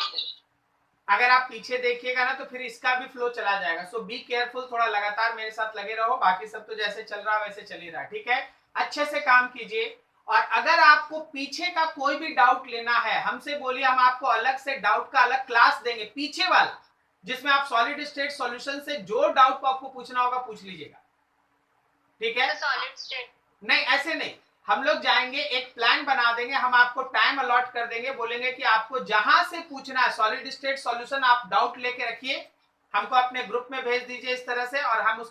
अगर आप पीछे देखिएगा ना तो फिर इसका भी फ्लो चला जाएगा। सो बी केयरफुल, थोड़ा लगातार मेरे साथ लगे रहो, बाकी सब तो जैसे चल रहा वैसे चल ही रहा, ठीक है। अच्छे से काम कीजिए, और अगर आपको पीछे का कोई भी डाउट लेना है हमसे बोलिए, हम आपको अलग से डाउट का अलग क्लास देंगे, पीछे वाला जिसमें आप सॉलिड स्टेट सॉल्यूशन से जो डाउट को आपको पूछना होगा पूछ लीजिएगा, ठीक है। सॉलिड स्टेट नहीं ऐसे नहीं, हम लोग जाएंगे एक प्लान बना देंगे, हम आपको टाइम अलॉट कर देंगे, बोलेंगे कि आपको जहां से पूछना है सॉलिड स्टेट सॉल्यूशन आप डाउट लेके रखिए, हमको अपने ग्रुप में भेज दीजिए इस तरह से, और हम उस